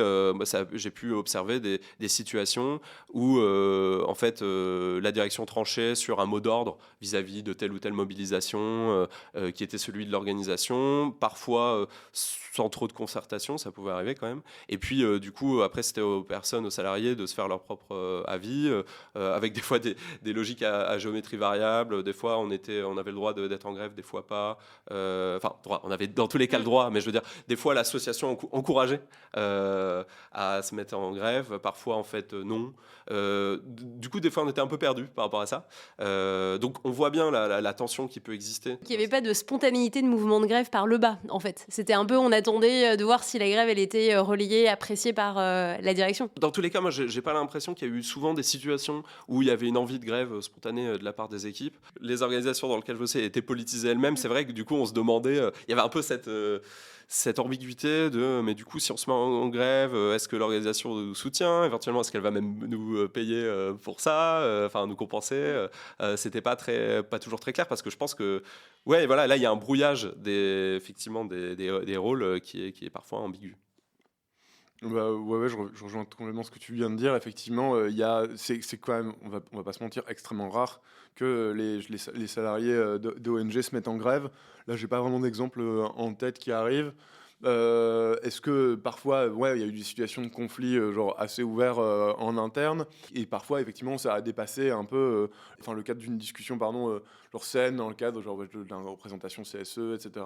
j'ai pu observer des situations où en fait la direction tranchait sur un mot d'ordre vis-à-vis de telle ou telle mobilisation qui était celui de l'organisation, parfois sans trop de concertation, ça pouvait arriver quand même. Et puis du coup, après, c'était aux personnes, aux salariés de se faire leur propre avis, avec des fois des logiques à géométrie variable. Des fois, on avait le droit d'être en grève, des fois pas. Enfin, on avait dans tous les cas le droit, mais je veux dire, des fois, l'association encourageait à se mettre en grève, parfois, en fait, non. Du coup, des fois, on était un peu perdus par rapport à ça. Donc, on voit bien la tension qui peut exister. Il n'y avait pas de spontanéité de mouvement de grève par le bas, en fait. C'était un peu, on attendait de voir si la grève, elle était relayée, appréciée par la direction. Dans tous les cas, moi, j'ai pas l'impression qu'il y a eu souvent des situations où il y avait une envie de grève spontanée de la part des équipes. Les organisations dans lesquelles je bossais étaient politisées elles-mêmes. C'est vrai que du coup, on se demandait, il y avait un peu cette ambiguïté de mais du coup si on se met en grève, est-ce que l'organisation nous soutient, éventuellement est-ce qu'elle va même nous payer pour ça, enfin nous compenser, c'était pas toujours très clair, parce que je pense que ouais, voilà, là il y a un brouillage effectivement des rôles qui est parfois ambigu. Bah, ouais, je rejoins complètement ce que tu viens de dire. Effectivement, c'est quand même, on va pas se mentir, extrêmement rare que les salariés d'ONG se mettent en grève. Là, j'ai pas vraiment d'exemple en tête qui arrive. Est-ce que parfois, ouais, il y a eu des situations de conflit genre assez ouverts en interne, et parfois effectivement ça a dépassé un peu, enfin le cadre d'une discussion, pardon, genre saine, dans le cadre genre de la représentation CSE, etc.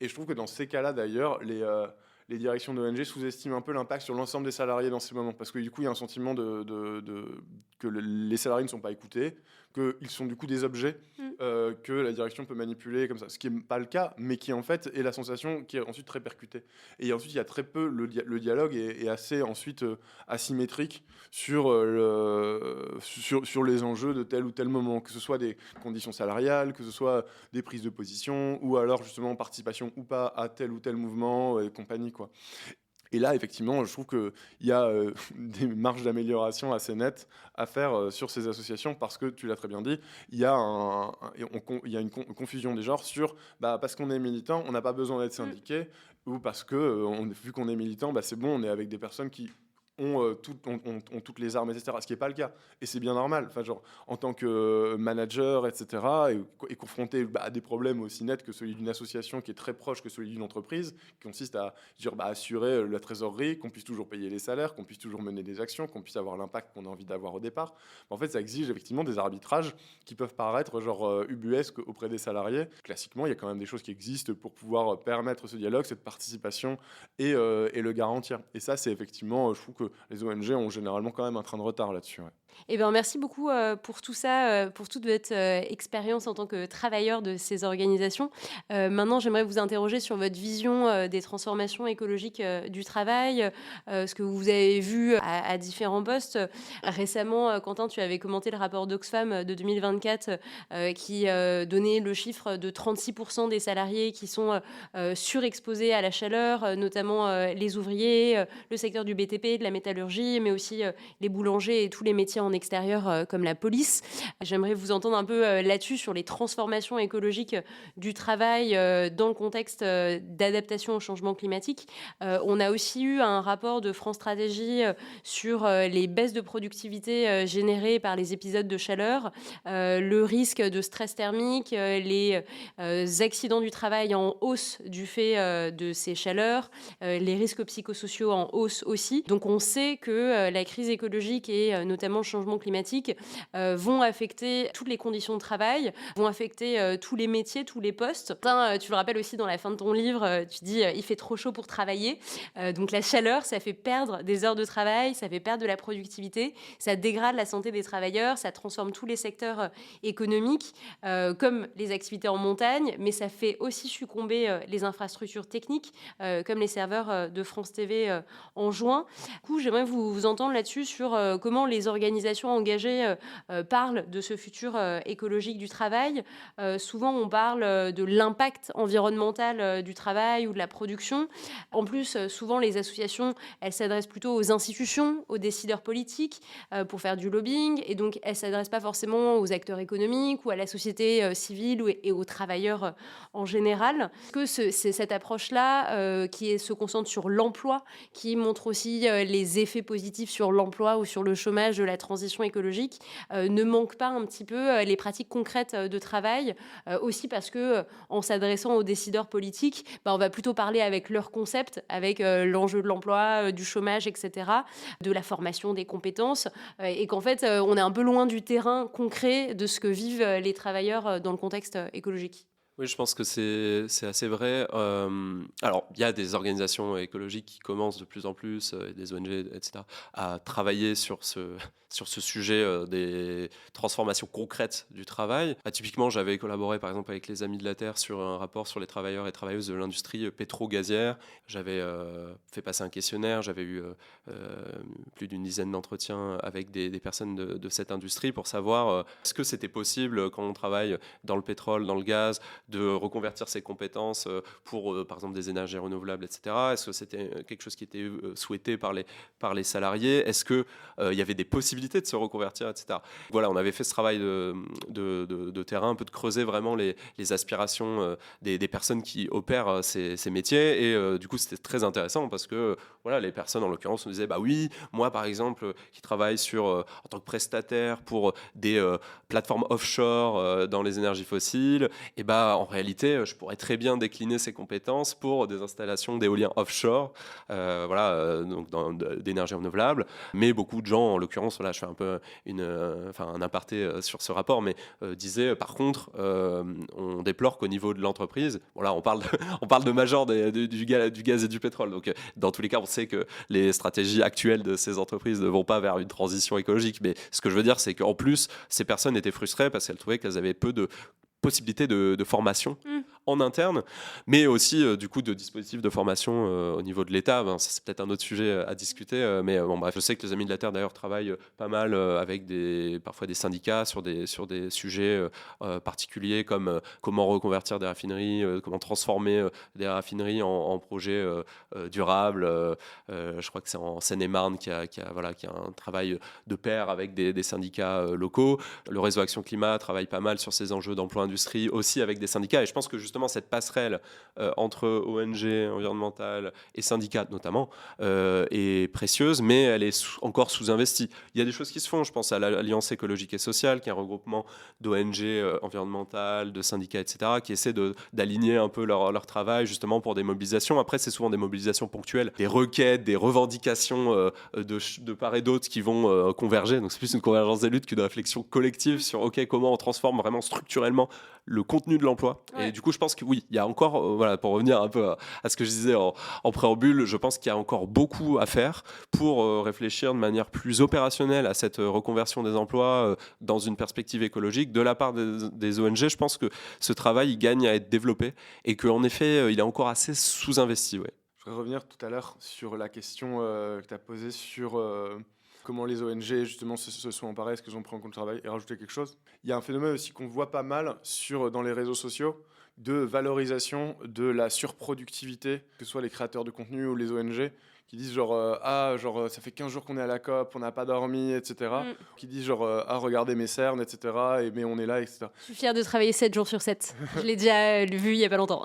Et je trouve que dans ces cas-là d'ailleurs, les directions d'ONG sous-estiment un peu l'impact sur l'ensemble des salariés dans ces moments, parce que du coup il y a un sentiment que les salariés ne sont pas écoutés, qu'ils sont du coup des objets que la direction peut manipuler comme ça, ce qui n'est pas le cas, mais qui en fait est la sensation qui est ensuite très percutée. Et ensuite il y a très peu, le dialogue est assez ensuite asymétrique sur les enjeux de tel ou tel moment, que ce soit des conditions salariales, que ce soit des prises de position, ou alors justement participation ou pas à tel ou tel mouvement et compagnie, quoi. Et là, effectivement, je trouve qu'il y a des marges d'amélioration assez nettes à faire sur ces associations, parce que, tu l'as très bien dit, il y a une confusion des genres sur parce qu'on est militant, on n'a pas besoin d'être syndiqué, ou parce que, vu qu'on est militant, c'est bon, on est avec des personnes qui ont toutes les armes, etc. Ce qui n'est pas le cas. Et c'est bien normal. Enfin, genre, en tant que manager, etc., et confronté à des problèmes aussi nets que celui d'une association qui est très proche que celui d'une entreprise, qui consiste à assurer la trésorerie, qu'on puisse toujours payer les salaires, qu'on puisse toujours mener des actions, qu'on puisse avoir l'impact qu'on a envie d'avoir au départ. En fait, ça exige effectivement des arbitrages qui peuvent paraître ubuesques auprès des salariés. Classiquement, il y a quand même des choses qui existent pour pouvoir permettre ce dialogue, cette participation et le garantir. Et ça, c'est effectivement, je trouve que les ONG ont généralement quand même un train de retard là-dessus. Ouais. Eh bien, merci beaucoup pour tout ça, pour toute votre expérience en tant que travailleur de ces organisations. Maintenant, j'aimerais vous interroger sur votre vision des transformations écologiques du travail, ce que vous avez vu à différents postes. Récemment, Quentin, tu avais commenté le rapport d'Oxfam de 2024 qui donnait le chiffre de 36% des salariés qui sont surexposés à la chaleur, notamment les ouvriers, le secteur du BTP, de la métallurgie, mais aussi les boulangers et tous les métiers en extérieur comme la police. J'aimerais vous entendre un peu là-dessus sur les transformations écologiques du travail dans le contexte d'adaptation au changement climatique. On a aussi eu un rapport de France Stratégie sur les baisses de productivité générées par les épisodes de chaleur, le risque de stress thermique, les accidents du travail en hausse du fait de ces chaleurs, les risques psychosociaux en hausse aussi. Donc on sait que la crise écologique et notamment le changement climatique vont affecter toutes les conditions de travail, vont affecter tous les métiers, tous les postes. Tu le rappelles aussi dans la fin de ton livre, tu dis il fait trop chaud pour travailler. Donc la chaleur, ça fait perdre des heures de travail, ça fait perdre de la productivité, ça dégrade la santé des travailleurs, ça transforme tous les secteurs économiques, comme les activités en montagne, mais ça fait aussi succomber les infrastructures techniques, comme les serveurs de France TV en juin. Du coup, j'aimerais vous entendre là-dessus sur comment les organisations engagées parlent de ce futur écologique du travail. Souvent, on parle de l'impact environnemental du travail ou de la production. En plus, souvent, les associations, elles s'adressent plutôt aux institutions, aux décideurs politiques pour faire du lobbying. Et donc, elles ne s'adressent pas forcément aux acteurs économiques ou à la société civile et aux travailleurs en général. Que c'est cette approche-là qui se concentre sur l'emploi, qui montre aussi les effets positifs sur l'emploi ou sur le chômage de la transition écologique, ne manque pas un petit peu les pratiques concrètes de travail, aussi parce que en s'adressant aux décideurs politiques, on va plutôt parler avec leurs concepts, avec l'enjeu de l'emploi, du chômage, etc., de la formation, des compétences, et qu'en fait, on est un peu loin du terrain concret de ce que vivent les travailleurs dans le contexte écologique. Oui, je pense que c'est assez vrai. Alors, il y a des organisations écologiques qui commencent de plus en plus, des ONG, etc., à travailler sur ce sujet des transformations concrètes du travail. Typiquement, j'avais collaboré par exemple avec les Amis de la Terre sur un rapport sur les travailleurs et travailleuses de l'industrie pétro-gazière. J'avais fait passer un questionnaire, j'avais eu plus d'une dizaine d'entretiens avec des personnes de cette industrie pour savoir est-ce que c'était possible quand on travaille dans le pétrole, dans le gaz, de reconvertir ses compétences pour, par exemple, des énergies renouvelables, etc. Est-ce que c'était quelque chose qui était souhaité par les salariés? Est-ce qu'il y avait des possibilités de se reconvertir, etc. Voilà, on avait fait ce travail de terrain, un peu de creuser vraiment les aspirations des personnes qui opèrent ces métiers. Et du coup, c'était très intéressant parce que voilà, les personnes, en l'occurrence, nous disaient bah oui, moi, par exemple, qui travaille en tant que prestataire pour des plateformes offshore dans les énergies fossiles, et en réalité, je pourrais très bien décliner ces compétences pour des installations d'éolien offshore, donc d'énergie renouvelable. Mais beaucoup de gens, en l'occurrence, là, je fais un peu un aparté sur ce rapport, mais disaient, par contre, on déplore qu'au niveau de l'entreprise, on parle de major du gaz et du pétrole. Donc, dans tous les cas, on sait que les stratégies actuelles de ces entreprises ne vont pas vers une transition écologique. Mais ce que je veux dire, c'est qu'en plus, ces personnes étaient frustrées parce qu'elles trouvaient qu'elles avaient peu de possibilités de formation en interne, mais aussi du coup de dispositifs de formation au niveau de l'État. C'est peut-être un autre sujet à discuter, mais bref, je sais que les Amis de la Terre d'ailleurs travaillent pas mal avec parfois des syndicats sur des sujets particuliers comme comment reconvertir des raffineries, comment transformer des raffineries en projets durables. Je crois que c'est en Seine-et-Marne qu'il y a un travail de pair avec des syndicats locaux. Le réseau Action Climat travaille pas mal sur ces enjeux d'emploi industrie aussi avec des syndicats, et je pense que justement cette passerelle entre ONG environnementales et syndicats notamment est précieuse, mais elle est encore sous-investie. Il y a des choses qui se font, je pense à l'Alliance écologique et sociale, qui est un regroupement d'ONG environnementales, de syndicats, etc., qui essaient d'aligner un peu leur travail justement pour des mobilisations. Après, c'est souvent des mobilisations ponctuelles, des requêtes, des revendications de part et d'autre qui vont converger. Donc c'est plus une convergence des luttes qu'une réflexion collective sur comment on transforme vraiment structurellement le contenu de l'emploi. Ouais. Et du coup, je pense que oui, il y a encore, pour revenir un peu à ce que je disais en préambule, je pense qu'il y a encore beaucoup à faire pour réfléchir de manière plus opérationnelle à cette reconversion des emplois dans une perspective écologique. De la part des ONG, je pense que ce travail, il gagne à être développé et qu'en effet, il est encore assez sous-investi. Ouais. Je voudrais revenir tout à l'heure sur la question que tu as posée sur comment les ONG justement se sont emparées, est-ce qu'elles ont pris en compte le travail, et rajouter quelque chose. Il y a un phénomène aussi qu'on voit pas mal dans les réseaux sociaux de valorisation de la surproductivité, que ce soit les créateurs de contenu ou les ONG, qui disent ça fait 15 jours qu'on est à la COP, on n'a pas dormi, etc. Qui disent regardez mes cernes, etc. Mais on est là, etc. Je suis fière de travailler 7 jours sur 7. Je l'ai déjà vu il n'y a pas longtemps.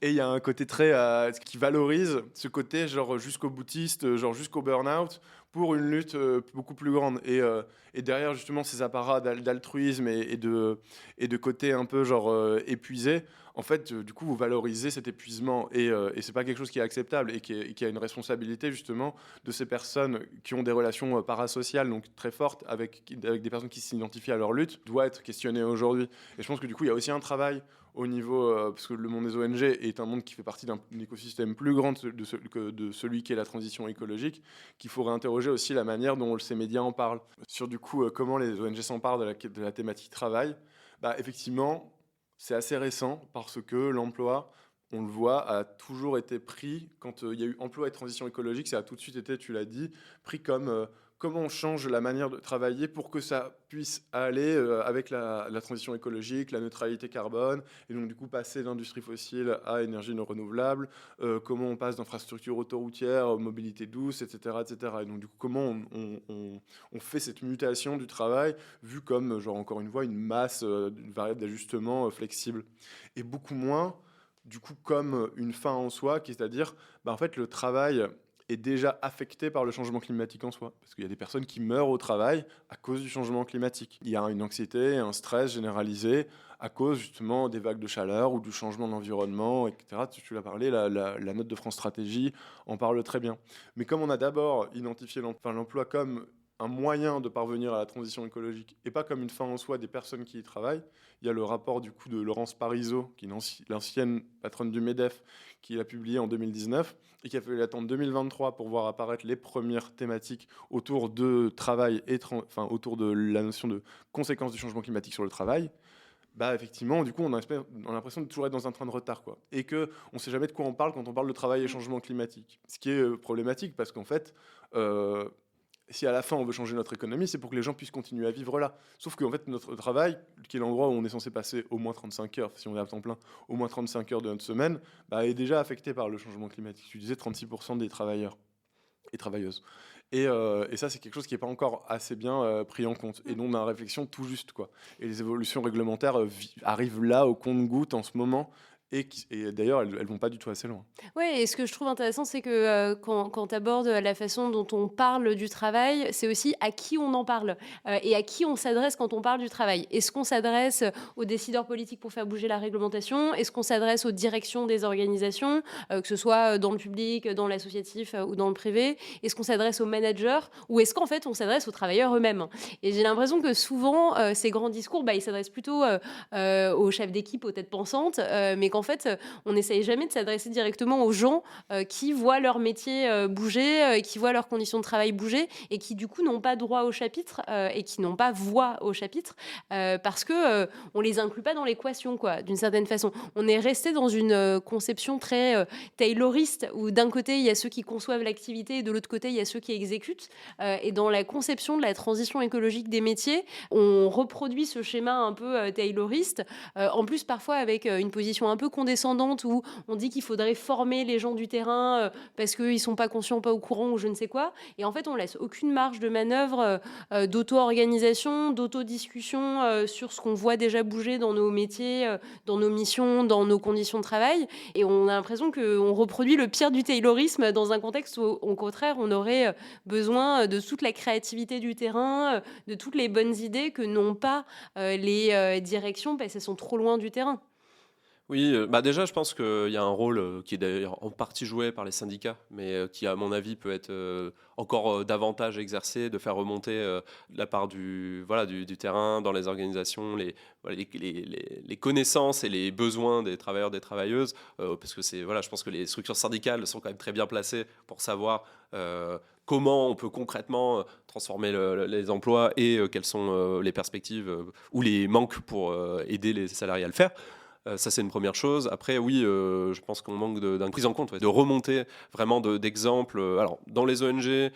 Et il y a un côté très qui valorise ce côté jusqu'au boutiste, jusqu'au burn-out, pour une lutte beaucoup plus grande. Et derrière justement ces apparats d'altruisme et de côté un peu genre épuisé, en fait, du coup, vous valorisez cet épuisement et c'est pas quelque chose qui est acceptable et qui a une responsabilité justement de ces personnes qui ont des relations parasociales donc très fortes avec des personnes qui s'identifient à leur lutte, doit être questionné aujourd'hui. Et je pense que du coup, il y a aussi un travail au niveau, parce que le monde des ONG est un monde qui fait partie d'un écosystème plus grand que de celui qui est la transition écologique, qu'il faut réinterroger aussi la manière dont ces médias en parlent. Sur du coup, comment les ONG s'emparent de la thématique travail, bah, effectivement, c'est assez récent parce que l'emploi, on le voit, a toujours été pris, quand il y a eu emploi et transition écologique, ça a tout de suite été, tu l'as dit, pris comme comment on change la manière de travailler pour que ça puisse aller avec la transition écologique, la neutralité carbone, et donc du coup passer d'industrie fossile à énergie non renouvelable, comment on passe d'infrastructures autoroutières, mobilité douce, etc., etc. Et donc du coup comment on fait cette mutation du travail vu comme, genre encore une fois, une masse, une variable d'ajustement flexible, et beaucoup moins du coup comme une fin en soi, qui c'est-à-dire, bah, en fait, le travail est déjà affecté par le changement climatique en soi. Parce qu'il y a des personnes qui meurent au travail à cause du changement climatique. Il y a une anxiété, un stress généralisé à cause justement des vagues de chaleur ou du changement de l'environnement, etc. Tu l'as parlé, la note de France Stratégie en parle très bien. Mais comme on a d'abord identifié l'emploi comme un moyen de parvenir à la transition écologique et pas comme une fin en soi des personnes qui y travaillent, il y a le rapport du coup de Laurence Parisot, qui est l'ancienne patronne du MEDEF, qui l'a publié en 2019 et qui a fallu attendre 2023 pour voir apparaître les premières thématiques autour de travail et autour de la notion de conséquences du changement climatique sur le travail. Bah effectivement, du coup, on a l'impression de toujours être dans un train de retard, quoi. Et qu'on ne sait jamais de quoi on parle quand on parle de travail et changement climatique. Ce qui est problématique parce qu'en fait, si à la fin on veut changer notre économie, c'est pour que les gens puissent continuer à vivre là. Sauf qu'en fait, notre travail, qui est l'endroit où on est censé passer au moins 35 heures, si on est à temps plein, au moins 35 heures de notre semaine, bah, est déjà affecté par le changement climatique. Tu disais 36% des travailleurs et travailleuses. Et ça, c'est quelque chose qui n'est pas encore assez bien pris en compte. Et donc, on a une réflexion tout juste, quoi. Et les évolutions réglementaires arrivent là, au compte-gouttes, en ce moment. Et d'ailleurs, elles ne vont pas du tout assez loin. Oui, et ce que je trouve intéressant, c'est que quand tu abordes la façon dont on parle du travail, c'est aussi à qui on en parle et à qui on s'adresse quand on parle du travail. Est-ce qu'on s'adresse aux décideurs politiques pour faire bouger la réglementation? Est-ce qu'on s'adresse aux directions des organisations, que ce soit dans le public, dans l'associatif ou dans le privé? Est-ce qu'on s'adresse aux managers ou est-ce qu'en fait on s'adresse aux travailleurs eux-mêmes? Et j'ai l'impression que souvent, ces grands discours, ils s'adressent plutôt aux chefs d'équipe, aux têtes pensantes, mais qu'en fait, on n'essaye jamais de s'adresser directement aux gens qui voient leur métier bouger, qui voient leurs conditions de travail bouger et qui du coup n'ont pas droit au chapitre et qui n'ont pas voix au chapitre parce que on les inclut pas dans l'équation, quoi, d'une certaine façon. On est resté dans une conception très tayloriste où d'un côté il y a ceux qui conçoivent l'activité et de l'autre côté il y a ceux qui exécutent. Et dans la conception de la transition écologique des métiers, on reproduit ce schéma un peu tayloriste, en plus parfois avec une position un peu condescendante où on dit qu'il faudrait former les gens du terrain parce qu'ils ne sont pas conscients, pas au courant ou je ne sais quoi. Et en fait, on laisse aucune marge de manœuvre d'auto-organisation, d'auto-discussion sur ce qu'on voit déjà bouger dans nos métiers, dans nos missions, dans nos conditions de travail. Et on a l'impression qu'on reproduit le pire du taylorisme dans un contexte où, au contraire, on aurait besoin de toute la créativité du terrain, de toutes les bonnes idées que n'ont pas les directions parce qu'elles sont trop loin du terrain. Oui, déjà, je pense qu'il y a un rôle qui est d'ailleurs en partie joué par les syndicats, mais qui, à mon avis, peut être encore davantage exercé, de faire remonter de la part du terrain, dans les organisations, les connaissances et les besoins des travailleurs, des travailleuses, parce que je pense que les structures syndicales sont quand même très bien placées pour savoir comment on peut concrètement transformer les emplois et quelles sont les perspectives ou les manques pour aider les salariés à le faire. Ça, c'est une première chose. Après, oui, je pense qu'on manque d'une prise en compte, de remonter vraiment d'exemples. Alors, dans les ONG,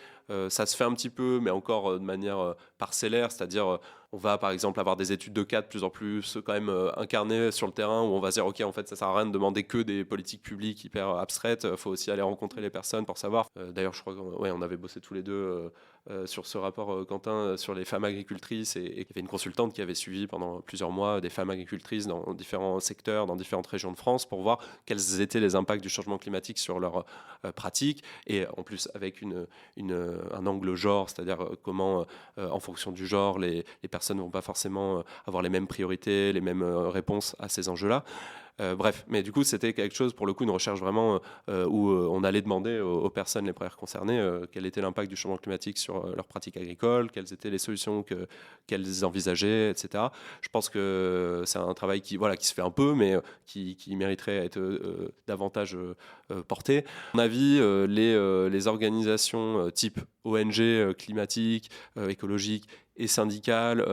ça se fait un petit peu, mais encore de manière parcellaire, c'est-à-dire On va par exemple avoir des études de cas de plus en plus quand même incarnées sur le terrain, où on va se dire ok, en fait ça sert à rien de demander que des politiques publiques hyper abstraites, il faut aussi aller rencontrer les personnes pour savoir. D'ailleurs je crois qu'on avait bossé tous les deux sur ce rapport, Quentin, sur les femmes agricultrices, et il y avait une consultante qui avait suivi pendant plusieurs mois des femmes agricultrices dans différents secteurs, dans différentes régions de France, pour voir quels étaient les impacts du changement climatique sur leurs pratiques, et en plus avec un angle genre, c'est-à-dire comment en fonction du genre les personnes ne vont pas forcément avoir les mêmes priorités, les mêmes réponses à ces enjeux-là. Bref, mais du coup, c'était quelque chose, pour le coup, une recherche vraiment où on allait demander aux personnes les premières concernées quel était l'impact du changement climatique sur leurs pratiques agricoles, quelles étaient les solutions qu'elles envisageaient, etc. Je pense que c'est un travail qui se fait un peu, mais qui mériterait à être davantage porté. À mon avis, les organisations type ONG climatiques, écologiques, et syndicales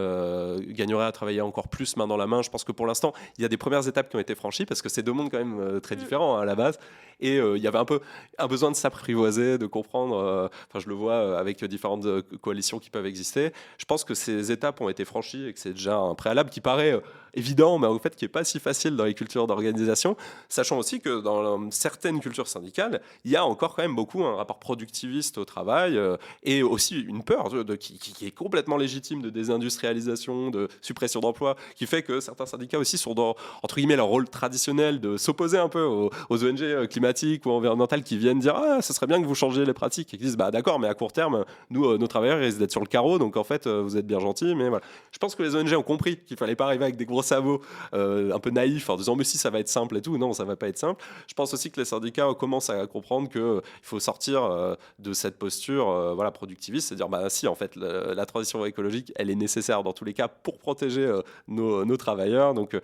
gagneraient à travailler encore plus main dans la main. Je pense que pour l'instant, il y a des premières étapes qui ont été franchies parce que c'est deux mondes quand même très différents à la base. Et il y avait un peu un besoin de s'apprivoiser, de comprendre. Je le vois avec différentes coalitions qui peuvent exister. Je pense que ces étapes ont été franchies et que c'est déjà un préalable qui paraît évident, mais en fait qui n'est pas si facile dans les cultures d'organisation. Sachant aussi que dans certaines cultures syndicales, il y a encore quand même beaucoup un rapport productiviste au travail et aussi une peur qui est complètement légitime de désindustrialisation, de suppression d'emplois, qui fait que certains syndicats aussi sont dans, entre guillemets, leur rôle traditionnel de s'opposer un peu aux ONG climatiques ou environnementales qui viennent dire « Ah, ce serait bien que vous changiez les pratiques » et qui disent « Bah d'accord, mais à court terme, nous, nos travailleurs, ils risquent d'être sur le carreau, donc en fait, vous êtes bien gentils, mais voilà. » Je pense que les ONG ont compris qu'il fallait pas arriver avec des gros sabots un peu naïfs en disant « Mais si, ça va être simple et tout. » Non, ça va pas être simple. Je pense aussi que les syndicats commencent à comprendre qu'il faut sortir de cette posture productiviste, c'est-à-dire « Bah si, en fait, la transition écologique, elle est nécessaire dans tous les cas pour protéger nos travailleurs. » Donc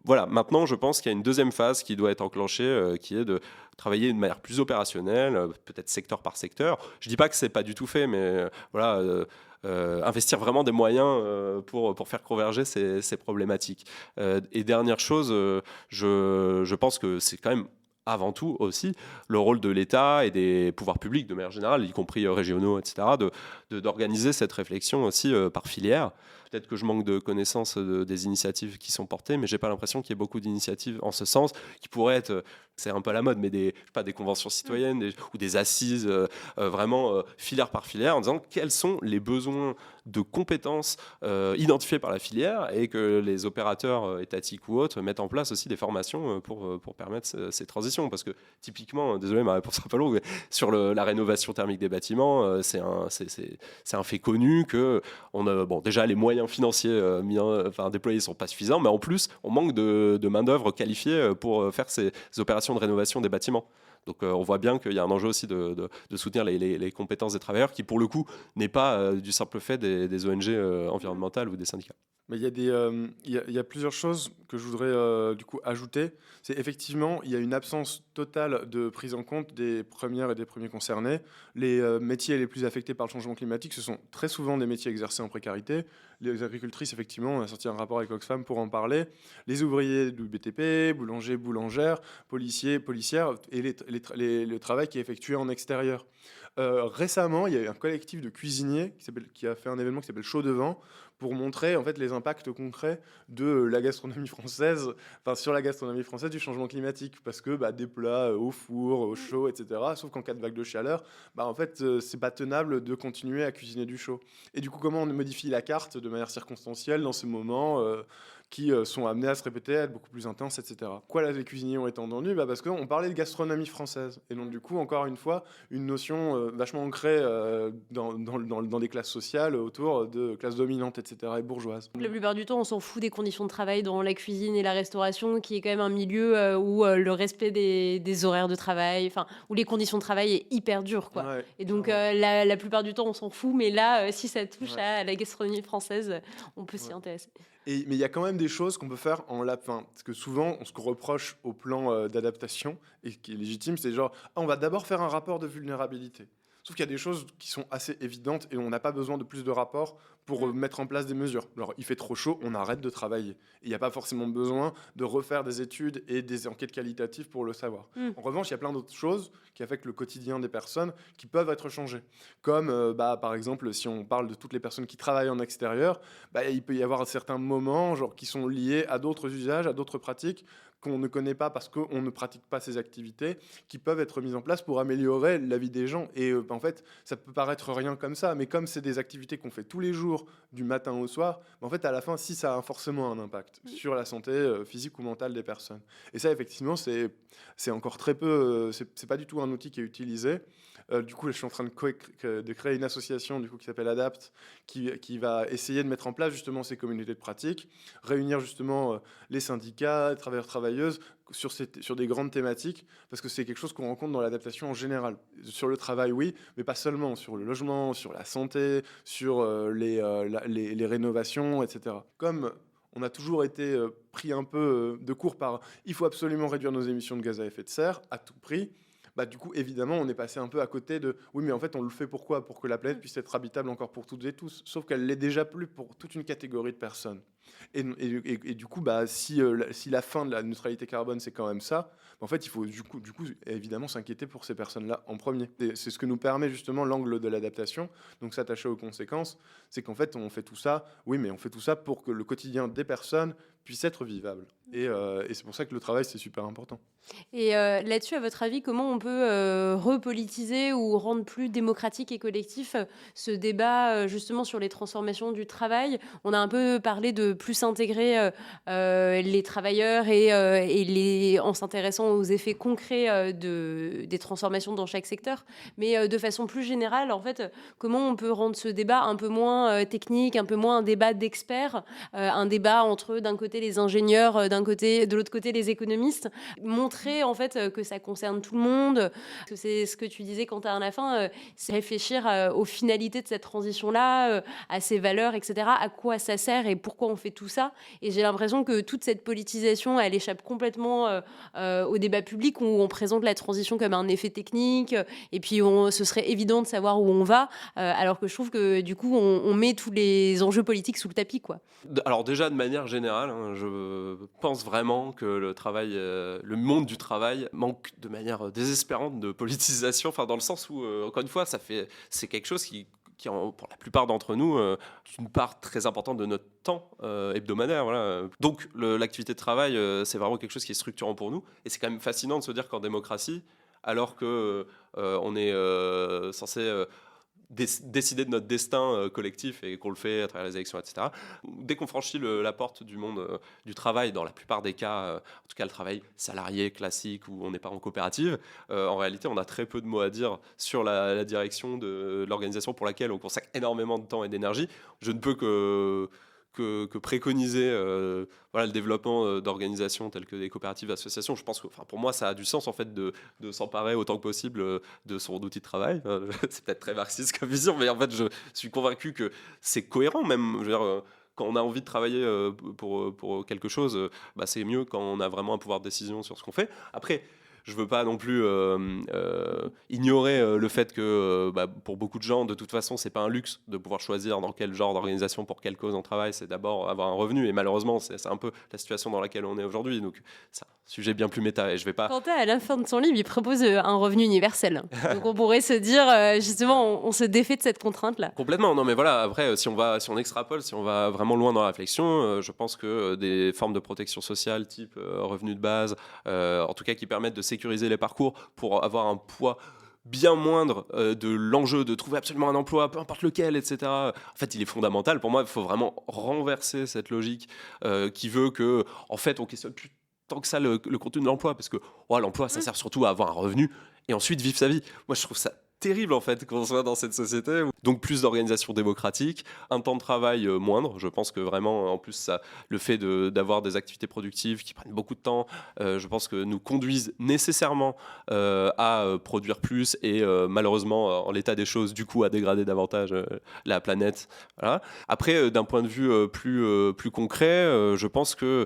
voilà, maintenant, je pense qu'il y a une deuxième phase qui doit être enclenchée, qui est de travailler de manière plus opérationnelle, peut-être secteur par secteur. Je ne dis pas que ce n'est pas du tout fait, mais investir vraiment des moyens pour faire converger ces problématiques. Et dernière chose, je pense que c'est quand même avant tout aussi le rôle de l'État et des pouvoirs publics de manière générale, y compris régionaux, etc., d'organiser cette réflexion aussi par filière. Peut-être que je manque de connaissances des initiatives qui sont portées, mais j'ai pas l'impression qu'il y ait beaucoup d'initiatives en ce sens, qui pourraient être, c'est un peu à la mode, mais des conventions citoyennes ou des assises vraiment filière par filière, en disant quels sont les besoins de compétences identifiés par la filière et que les opérateurs étatiques ou autres mettent en place aussi des formations pour permettre ces transitions. Parce que typiquement, désolé, ma réponse sera pas longue, mais sur la rénovation thermique des bâtiments, c'est un fait connu que déjà les moyens financiers déployés ne sont pas suffisants, mais en plus, on manque de main-d'œuvre qualifiée pour faire ces opérations de rénovation des bâtiments. Donc on voit bien qu'il y a un enjeu aussi de soutenir les compétences des travailleurs, qui pour le coup n'est pas du simple fait des ONG environnementales ou des syndicats. Mais il y a plusieurs choses que je voudrais du coup ajouter. C'est effectivement, il y a une absence totale de prise en compte des premières et des premiers concernés. Les métiers les plus affectés par le changement climatique, ce sont très souvent des métiers exercés en précarité. Les agricultrices, effectivement, on a sorti un rapport avec Oxfam pour en parler. Les ouvriers du BTP, boulangers, boulangères, policiers, policières, et le travail qui est effectué en extérieur. Récemment, il y a eu un collectif de cuisiniers qui a fait un événement qui s'appelle Chaud Devant, pour montrer en fait les impacts concrets de la gastronomie française, sur la gastronomie française du changement climatique, parce que des plats au four, au chaud, etc. Sauf qu'en cas de vague de chaleur, en fait, c'est pas tenable de continuer à cuisiner du chaud. Et du coup, comment on modifie la carte de manière circonstancielle dans ces moments qui sont amenés à se répéter, à être beaucoup plus intenses, etc. Pourquoi là, les cuisiniers ont été entendus ? Parce qu'on parlait de gastronomie française. Et donc, du coup, encore une fois, une notion vachement ancrée dans des classes sociales, autour de classes dominantes, etc., et bourgeoises. La plupart du temps, on s'en fout des conditions de travail dans la cuisine et la restauration, qui est quand même un milieu où le respect des horaires de travail, où les conditions de travail est hyper dur, quoi. Ouais, et donc, la plupart du temps, on s'en fout. Mais là, si ça touche à la gastronomie française, on peut s'y intéresser. Mais il y a quand même des choses qu'on peut faire en lapin. Parce que souvent, ce qu'on reproche au plan d'adaptation, et qui est légitime, c'est genre, on va d'abord faire un rapport de vulnérabilité. Sauf qu'il y a des choses qui sont assez évidentes et on n'a pas besoin de plus de rapports pour mettre en place des mesures. Alors, il fait trop chaud, on arrête de travailler. Il n'y a pas forcément besoin de refaire des études et des enquêtes qualitatives pour le savoir. En revanche, il y a plein d'autres choses qui affectent le quotidien des personnes qui peuvent être changées. Comme, par exemple, si on parle de toutes les personnes qui travaillent en extérieur, il peut y avoir certains moments qui sont liés à d'autres usages, à d'autres pratiques qu'on ne connaît pas parce qu'on ne pratique pas ces activités, qui peuvent être mises en place pour améliorer la vie des gens. Et en fait, ça peut paraître rien comme ça, mais comme c'est des activités qu'on fait tous les jours, du matin au soir, en fait, à la fin, si ça a forcément un impact sur la santé physique ou mentale des personnes. Et ça, effectivement, c'est encore très peu, c'est pas du tout un outil qui est utilisé. Du coup, je suis en train de créer une association qui s'appelle Adapt, qui va essayer de mettre en place justement ces communautés de pratique, réunir justement les syndicats, les travailleurs, travailleuses sur des grandes thématiques, parce que c'est quelque chose qu'on rencontre dans l'adaptation en général. Sur le travail, oui, mais pas seulement, sur le logement, sur la santé, sur les rénovations, etc. Comme on a toujours été pris un peu de court par « il faut absolument réduire nos émissions de gaz à effet de serre à tout prix », du coup, évidemment, on est passé un peu à côté de « oui, mais en fait, on le fait pourquoi ? Pour que la planète puisse être habitable encore pour toutes et tous. » Sauf qu'elle l'est déjà plus pour toute une catégorie de personnes. Et du coup, si la fin de la neutralité carbone, c'est quand même ça, en fait, il faut du coup évidemment s'inquiéter pour ces personnes-là en premier. Et c'est ce que nous permet justement l'angle de l'adaptation, donc s'attacher aux conséquences, c'est qu'en fait, on fait tout ça, oui, mais on fait tout ça pour que le quotidien des personnes puisse être vivable. Et c'est pour ça que le travail, c'est super important. Et là-dessus, à votre avis, comment on peut repolitiser ou rendre plus démocratique et collectif ce débat justement sur les transformations du travail ? On a un peu parlé de plus intégrer les travailleurs et en s'intéressant aux effets concrets des transformations dans chaque secteur. Mais de façon plus générale, en fait, comment on peut rendre ce débat un peu moins technique, un peu moins un débat d'experts, un débat entre d'un côté les ingénieurs, de l'autre côté les économistes, montrer en fait que ça concerne tout le monde, que c'est ce que tu disais Quentin à la fin, c'est réfléchir aux finalités de cette transition-là, à ses valeurs, etc., à quoi ça sert et pourquoi on fait tout ça. Et j'ai l'impression que toute cette politisation, elle échappe complètement au débat public où on présente la transition comme un effet technique et puis ce serait évident de savoir où on va, alors que je trouve que du coup on met tous les enjeux politiques sous le tapis, quoi. Alors déjà, de manière générale, je pense vraiment que le monde du travail manque de manière désespérante de politisation, enfin dans le sens où, encore une fois, c'est quelque chose qui pour la plupart d'entre nous, une part très importante de notre temps hebdomadaire. Voilà. Donc l'activité de travail, c'est vraiment quelque chose qui est structurant pour nous. Et c'est quand même fascinant de se dire qu'en démocratie, alors que on est censé décider de notre destin collectif et qu'on le fait à travers les élections, etc. Dès qu'on franchit la porte du monde du travail, dans la plupart des cas, en tout cas le travail salarié classique où on n'est pas en coopérative, en réalité on a très peu de mots à dire sur la direction de l'organisation pour laquelle on consacre énormément de temps et d'énergie. Je ne peux que préconiser le développement d'organisations telles que des coopératives, associations. Je pense que pour moi, ça a du sens en fait de s'emparer autant que possible de son outil de travail. C'est peut-être très marxiste comme vision, mais en fait, je suis convaincu que c'est cohérent même. Je veux dire, quand on a envie de travailler pour quelque chose, c'est mieux quand on a vraiment un pouvoir de décision sur ce qu'on fait. Après, je ne veux pas non plus ignorer le fait que pour beaucoup de gens, de toute façon, ce n'est pas un luxe de pouvoir choisir dans quel genre d'organisation, pour quelle cause on travaille. C'est d'abord avoir un revenu. Et malheureusement, c'est un peu la situation dans laquelle on est aujourd'hui. Donc, c'est un sujet bien plus méta. Et je vais pas... Quentin, à la fin de son livre, il propose un revenu universel. Donc, on pourrait se dire, justement, on se défait de cette contrainte-là. Complètement. Non, mais voilà, après, si on extrapole, si on va vraiment loin dans la réflexion, je pense que des formes de protection sociale, type revenu de base, en tout cas qui permettent de sécuriser les parcours pour avoir un poids bien moindre de l'enjeu de trouver absolument un emploi, peu importe lequel, etc. En fait, il est fondamental. Pour moi, il faut vraiment renverser cette logique qui veut que, en fait, on questionne plus tant que ça le contenu de l'emploi, parce que l'emploi, ça sert surtout à avoir un revenu et ensuite vivre sa vie. Moi, je trouve ça terrible en fait qu'on soit dans cette société. Donc plus d'organisation démocratique, un temps de travail moindre. Je pense que vraiment, en plus, le fait d'avoir des activités productives qui prennent beaucoup de temps, je pense que nous conduisent nécessairement à produire plus et malheureusement, en l'état des choses, du coup, à dégrader davantage la planète. Voilà. Après, d'un point de vue plus concret, je pense que,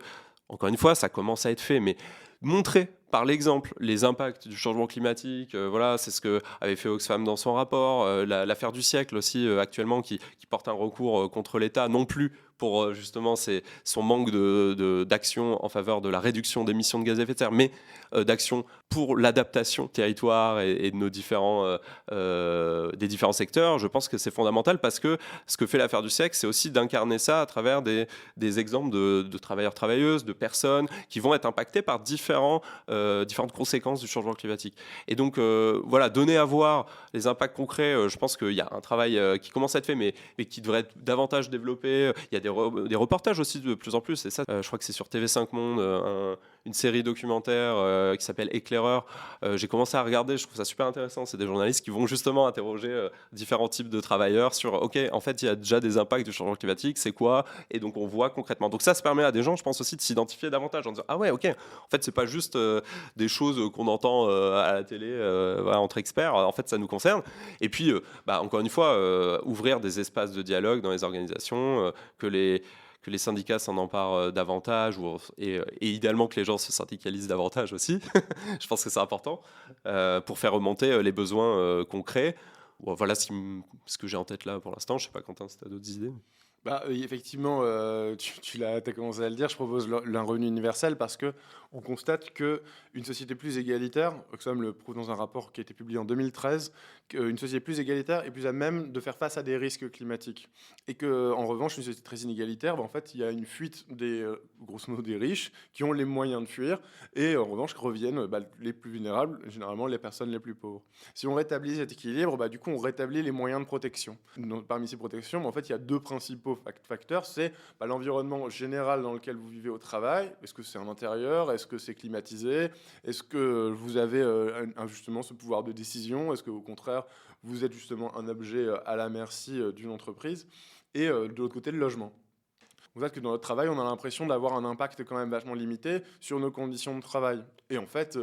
encore une fois, ça commence à être fait, mais montrer par l'exemple, les impacts du changement climatique, voilà, c'est ce que avait fait Oxfam dans son rapport, l'affaire du siècle aussi actuellement qui porte un recours contre l'État, non plus pour justement son manque d'action en faveur de la réduction d'émissions de gaz à effet de serre, mais d'action pour l'adaptation territoire et de nos des différents secteurs. Je pense que c'est fondamental parce que ce que fait l'affaire du siècle, c'est aussi d'incarner ça à travers des exemples de travailleurs, travailleuses, de personnes qui vont être impactées par différentes conséquences du changement climatique. Et donc, voilà, donner à voir les impacts concrets, je pense qu'il y a un travail qui commence à être fait, mais qui devrait être davantage développé. Il y a des reportages aussi de plus en plus, et ça, je crois que c'est sur TV5 Monde, une série documentaire qui s'appelle Éclaireur. J'ai commencé à regarder, je trouve ça super intéressant. C'est des journalistes qui vont justement interroger différents types de travailleurs sur, OK, en fait, il y a déjà des impacts du changement climatique, c'est quoi? Et donc, on voit concrètement. Donc ça permet à des gens, je pense aussi, de s'identifier davantage en disant, ah ouais, OK, en fait, c'est pas juste des choses qu'on entend à la télé voilà, entre experts. En fait, ça nous concerne. Et puis, encore une fois, ouvrir des espaces de dialogue dans les organisations, que les syndicats s'en emparent davantage et idéalement que les gens se syndicalisent davantage aussi. Je pense que c'est important pour faire remonter les besoins concrets. Voilà ce que j'ai en tête là pour l'instant. Je ne sais pas, Quentin, si tu as d'autres idées. Effectivement, tu as commencé à le dire, je propose un revenu universel parce que on constate qu'une société plus égalitaire, Oxfam le prouve dans un rapport qui a été publié en 2013, qu'une société plus égalitaire est plus à même de faire face à des risques climatiques. Et qu'en revanche, une société très inégalitaire, en fait, il y a une fuite grosso modo des riches qui ont les moyens de fuir et en revanche reviennent les plus vulnérables, généralement les personnes les plus pauvres. Si on rétablit cet équilibre, du coup on rétablit les moyens de protection. Donc, parmi ces protections, en fait, il y a deux principaux facteurs, c'est l'environnement général dans lequel vous vivez au travail. Est-ce que c'est en intérieur? Est-ce que c'est climatisé? Est-ce que vous avez justement ce pouvoir de décision? Est-ce qu'au contraire, vous êtes justement un objet à la merci d'une entreprise? Et de l'autre côté, le logement. Vous savez que dans notre travail, on a l'impression d'avoir un impact quand même vachement limité sur nos conditions de travail. Et en fait,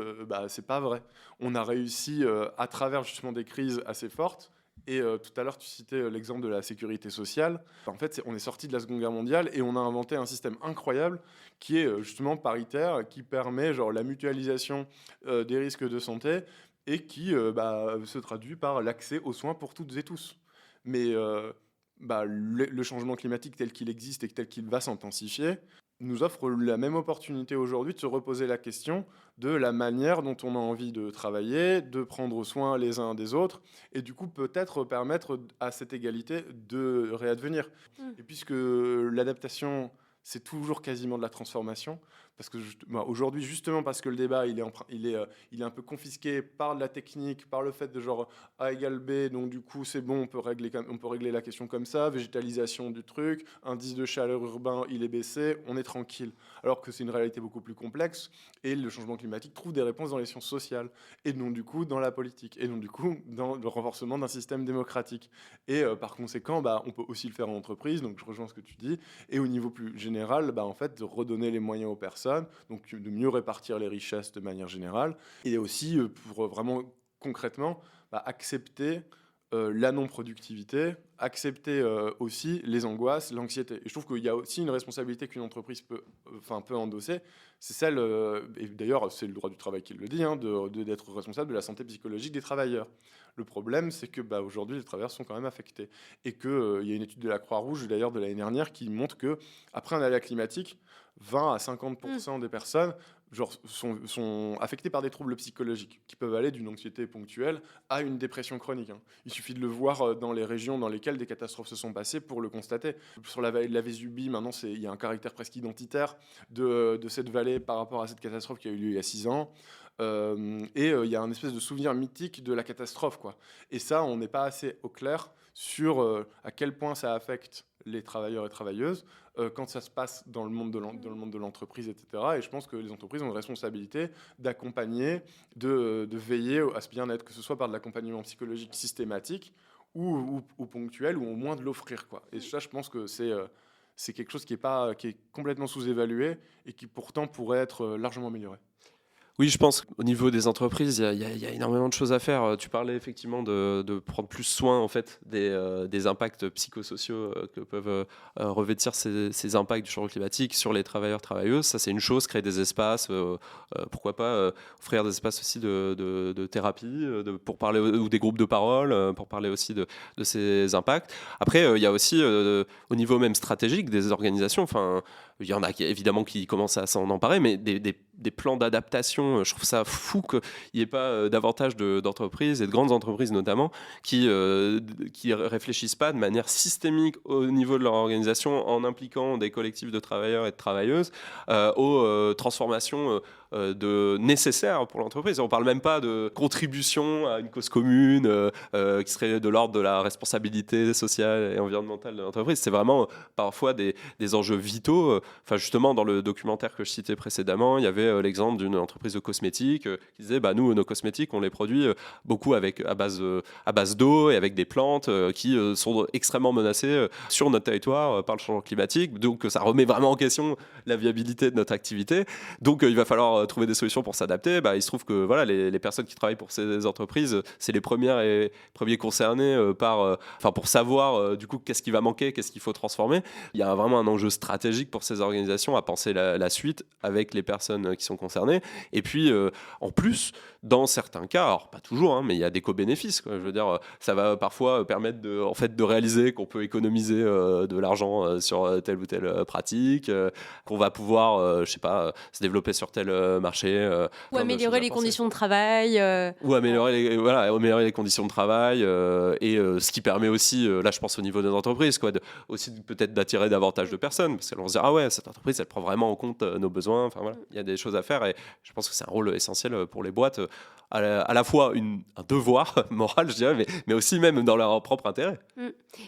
c'est pas vrai. On a réussi, à travers justement des crises assez fortes, et tout à l'heure, tu citais l'exemple de la sécurité sociale. En fait, on est sorti de la Seconde Guerre mondiale et on a inventé un système incroyable qui est justement paritaire, qui permet la mutualisation des risques de santé et qui se traduit par l'accès aux soins pour toutes et tous. Mais le changement climatique tel qu'il existe et tel qu'il va s'intensifier nous offre la même opportunité aujourd'hui de se reposer la question de la manière dont on a envie de travailler, de prendre soin les uns des autres, et du coup peut-être permettre à cette égalité de réadvenir. Et puisque l'adaptation, c'est toujours quasiment de la transformation, parce que aujourd'hui, justement parce que le débat il est un peu confisqué par la technique, par le fait de A égale B, donc du coup c'est bon, on peut régler la question comme ça, végétalisation du truc, indice de chaleur urbain il est baissé, on est tranquille. Alors que c'est une réalité beaucoup plus complexe, et le changement climatique trouve des réponses dans les sciences sociales, et donc du coup dans la politique, et donc du coup dans le renforcement d'un système démocratique. Et par conséquent, on peut aussi le faire en entreprise, donc je rejoins ce que tu dis, et au niveau plus général, en fait, de redonner les moyens aux personnes, donc de mieux répartir les richesses de manière générale, et aussi pour vraiment concrètement accepter la non-productivité, accepter aussi les angoisses, l'anxiété. Et je trouve qu'il y a aussi une responsabilité qu'une entreprise peut endosser, c'est celle, et d'ailleurs c'est le droit du travail qui le dit, d'être responsable de la santé psychologique des travailleurs. Le problème, c'est que aujourd'hui, les travailleurs sont quand même affectés. Et qu'il y a une étude de la Croix-Rouge, d'ailleurs de l'année dernière, qui montre qu'après un aléa climatique, 20 à 50% des personnes sont affectées par des troubles psychologiques qui peuvent aller d'une anxiété ponctuelle à une dépression chronique. Il suffit de le voir dans les régions dans lesquelles des catastrophes se sont passées pour le constater. Sur la vallée de la Vésubie, maintenant, il y a un caractère presque identitaire de cette vallée par rapport à cette catastrophe qui a eu lieu il y a 6 ans. Et il y a un espèce de souvenir mythique de la catastrophe, quoi. Et ça, on n'est pas assez au clair sur à quel point ça affecte les travailleurs et travailleuses quand ça se passe dans le monde de l'entreprise, etc. Et je pense que les entreprises ont une responsabilité d'accompagner, de veiller à ce bien-être, que ce soit par de l'accompagnement psychologique systématique ou ponctuel, ou au moins de l'offrir, quoi. Et ça, je pense que c'est quelque chose qui est complètement sous-évalué et qui pourtant pourrait être largement amélioré. Oui, je pense qu'au niveau des entreprises, il y a énormément de choses à faire. Tu parlais effectivement de prendre plus soin en fait des impacts psychosociaux que peuvent revêtir ces impacts du changement climatique sur les travailleurs travailleuses. Ça, c'est une chose. Créer des espaces, pourquoi pas offrir des espaces aussi de thérapie, pour parler ou des groupes de parole, pour parler aussi de ces impacts. Après, il y a aussi au niveau même stratégique des organisations. Enfin, il y en a évidemment qui commencent à s'en emparer, mais des plans d'adaptation. Je trouve ça fou qu'il n'y ait pas davantage d'entreprises et de grandes entreprises notamment qui réfléchissent pas de manière systémique au niveau de leur organisation en impliquant des collectifs de travailleurs et de travailleuses aux transformations nécessaires pour l'entreprise. On ne parle même pas de contribution à une cause commune qui serait de l'ordre de la responsabilité sociale et environnementale de l'entreprise. C'est vraiment parfois des enjeux vitaux. Enfin, justement, dans le documentaire que je citais précédemment, il y avait l'exemple d'une entreprise de cosmétiques qui disait nous, nos cosmétiques, on les produit beaucoup à base d'eau et avec des plantes qui sont extrêmement menacées sur notre territoire par le changement climatique. Donc, ça remet vraiment en question la viabilité de notre activité. Donc, il va falloir trouver des solutions pour s'adapter. Il se trouve que voilà, les personnes qui travaillent pour ces entreprises, c'est les premiers concernés pour savoir du coup qu'est-ce qui va manquer, qu'est-ce qu'il faut transformer. Il y a vraiment un enjeu stratégique pour ces organisations à penser la suite avec les personnes qui sont concernées. Et puis, en plus, dans certains cas, alors pas toujours, mais il y a des co-bénéfices. Je veux dire, ça va parfois permettre de réaliser qu'on peut économiser de l'argent sur telle ou telle pratique, qu'on va pouvoir, se développer sur tel marché. Ou améliorer les conditions de travail. Ou améliorer les conditions de travail. Et ce qui permet aussi, là je pense au niveau des entreprises, aussi peut-être d'attirer davantage de personnes, parce qu'elles vont se dire, ah ouais, cette entreprise, elle prend vraiment en compte nos besoins. Enfin voilà, il y a des choses à faire et je pense que c'est un rôle essentiel pour les boîtes, à la fois un devoir moral, je dirais, mais aussi même dans leur propre intérêt.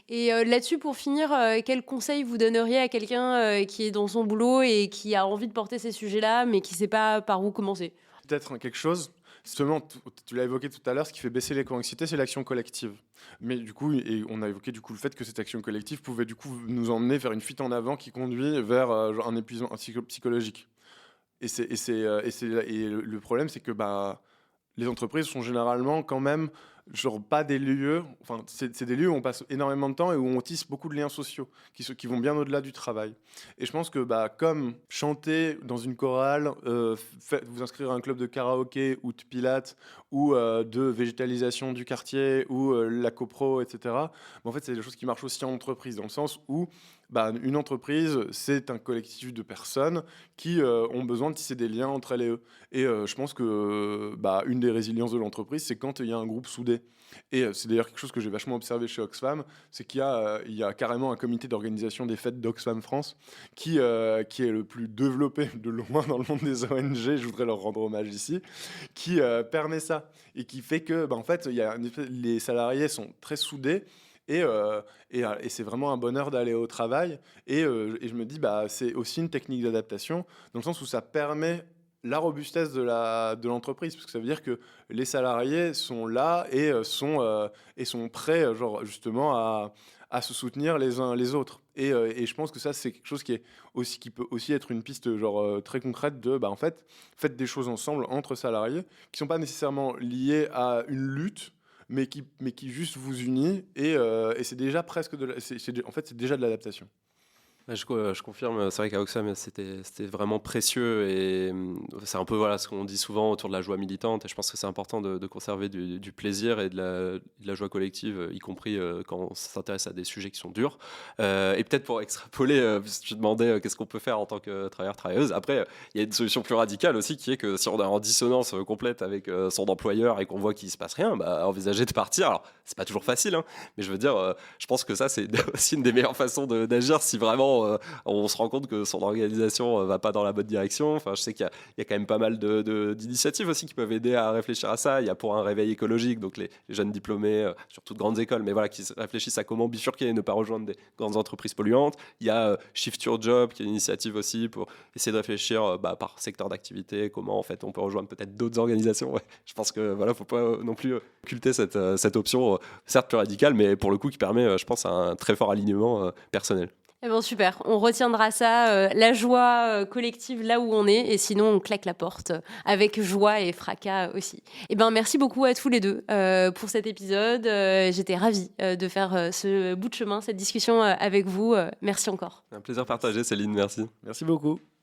Et là-dessus, pour finir, quel conseil vous donneriez à quelqu'un qui est dans son boulot et qui a envie de porter ces sujets-là, mais qui ne sait pas par où commencer? Peut-être quelque chose, justement, tu l'as évoqué tout à l'heure, ce qui fait baisser l'éco-anxiété, c'est l'action collective. Mais du coup, et on a évoqué du coup le fait que cette action collective pouvait du coup nous emmener vers une fuite en avant qui conduit vers un épuisement psychologique. Et le problème, c'est que les entreprises sont généralement quand même pas des lieux, enfin c'est des lieux où on passe énormément de temps et où on tisse beaucoup de liens sociaux qui vont bien au-delà du travail. Et je pense que comme chanter dans une chorale, vous inscrire à un club de karaoké ou de pilates ou de végétalisation du quartier ou la copro, etc. En fait, c'est des choses qui marchent aussi en entreprise, dans le sens où une entreprise, c'est un collectif de personnes qui ont besoin de tisser des liens entre elles et eux. Et je pense que une des résiliences de l'entreprise, c'est quand il y a un groupe soudé. Et c'est d'ailleurs quelque chose que j'ai vachement observé chez Oxfam, c'est qu'il y a carrément un comité d'organisation des fêtes d'Oxfam France qui est le plus développé de loin dans le monde des ONG, je voudrais leur rendre hommage ici, qui permet ça et qui fait que en fait, les salariés sont très soudés. Et c'est vraiment un bonheur d'aller au travail. Et je me dis, c'est aussi une technique d'adaptation, dans le sens où ça permet la robustesse de l'entreprise, parce que ça veut dire que les salariés sont là et sont prêts, justement, à se soutenir les uns les autres. Et je pense que ça, c'est quelque chose qui peut aussi être une piste très concrète de, en fait, faites des choses ensemble entre salariés, qui ne sont pas nécessairement liées à une lutte, mais qui juste vous unit, et c'est déjà presque en fait, c'est déjà de l'adaptation. Je confirme, c'est vrai qu'à Oxfam, c'était vraiment précieux et c'est un peu ce qu'on dit souvent autour de la joie militante, et je pense que c'est important de conserver du plaisir et de la joie collective, y compris quand on s'intéresse à des sujets qui sont durs. Et peut-être pour extrapoler, puisque tu demandais qu'est-ce qu'on peut faire en tant que travailleur, travailleuse, après, il y a une solution plus radicale aussi, qui est que si on est en dissonance complète avec son employeur et qu'on voit qu'il ne se passe rien, envisager de partir. Alors, c'est pas toujours facile, mais je veux dire, je pense que ça, c'est aussi une des meilleures façons d'agir si vraiment on se rend compte que son organisation va pas dans la bonne direction. Enfin, je sais qu'il y a quand même pas mal d'initiatives aussi qui peuvent aider à réfléchir à ça. Il y a pour un réveil écologique, donc les jeunes diplômés, surtout de grandes écoles, mais qui réfléchissent à comment bifurquer et ne pas rejoindre des grandes entreprises polluantes. Il y a Shift Your Job, qui est une initiative aussi pour essayer de réfléchir par secteur d'activité, comment en fait on peut rejoindre peut-être d'autres organisations. Ouais. Je pense que faut pas non plus occulter cette option, certes plus radicale, mais pour le coup qui permet, je pense, un très fort alignement personnel. Eh ben super, on retiendra ça, la joie collective là où on est, et sinon on claque la porte avec joie et fracas aussi. Eh ben merci beaucoup à tous les deux pour cet épisode. J'étais ravie de faire ce bout de chemin, cette discussion avec vous. Merci encore. Un plaisir partagé, Céline, merci. Merci beaucoup.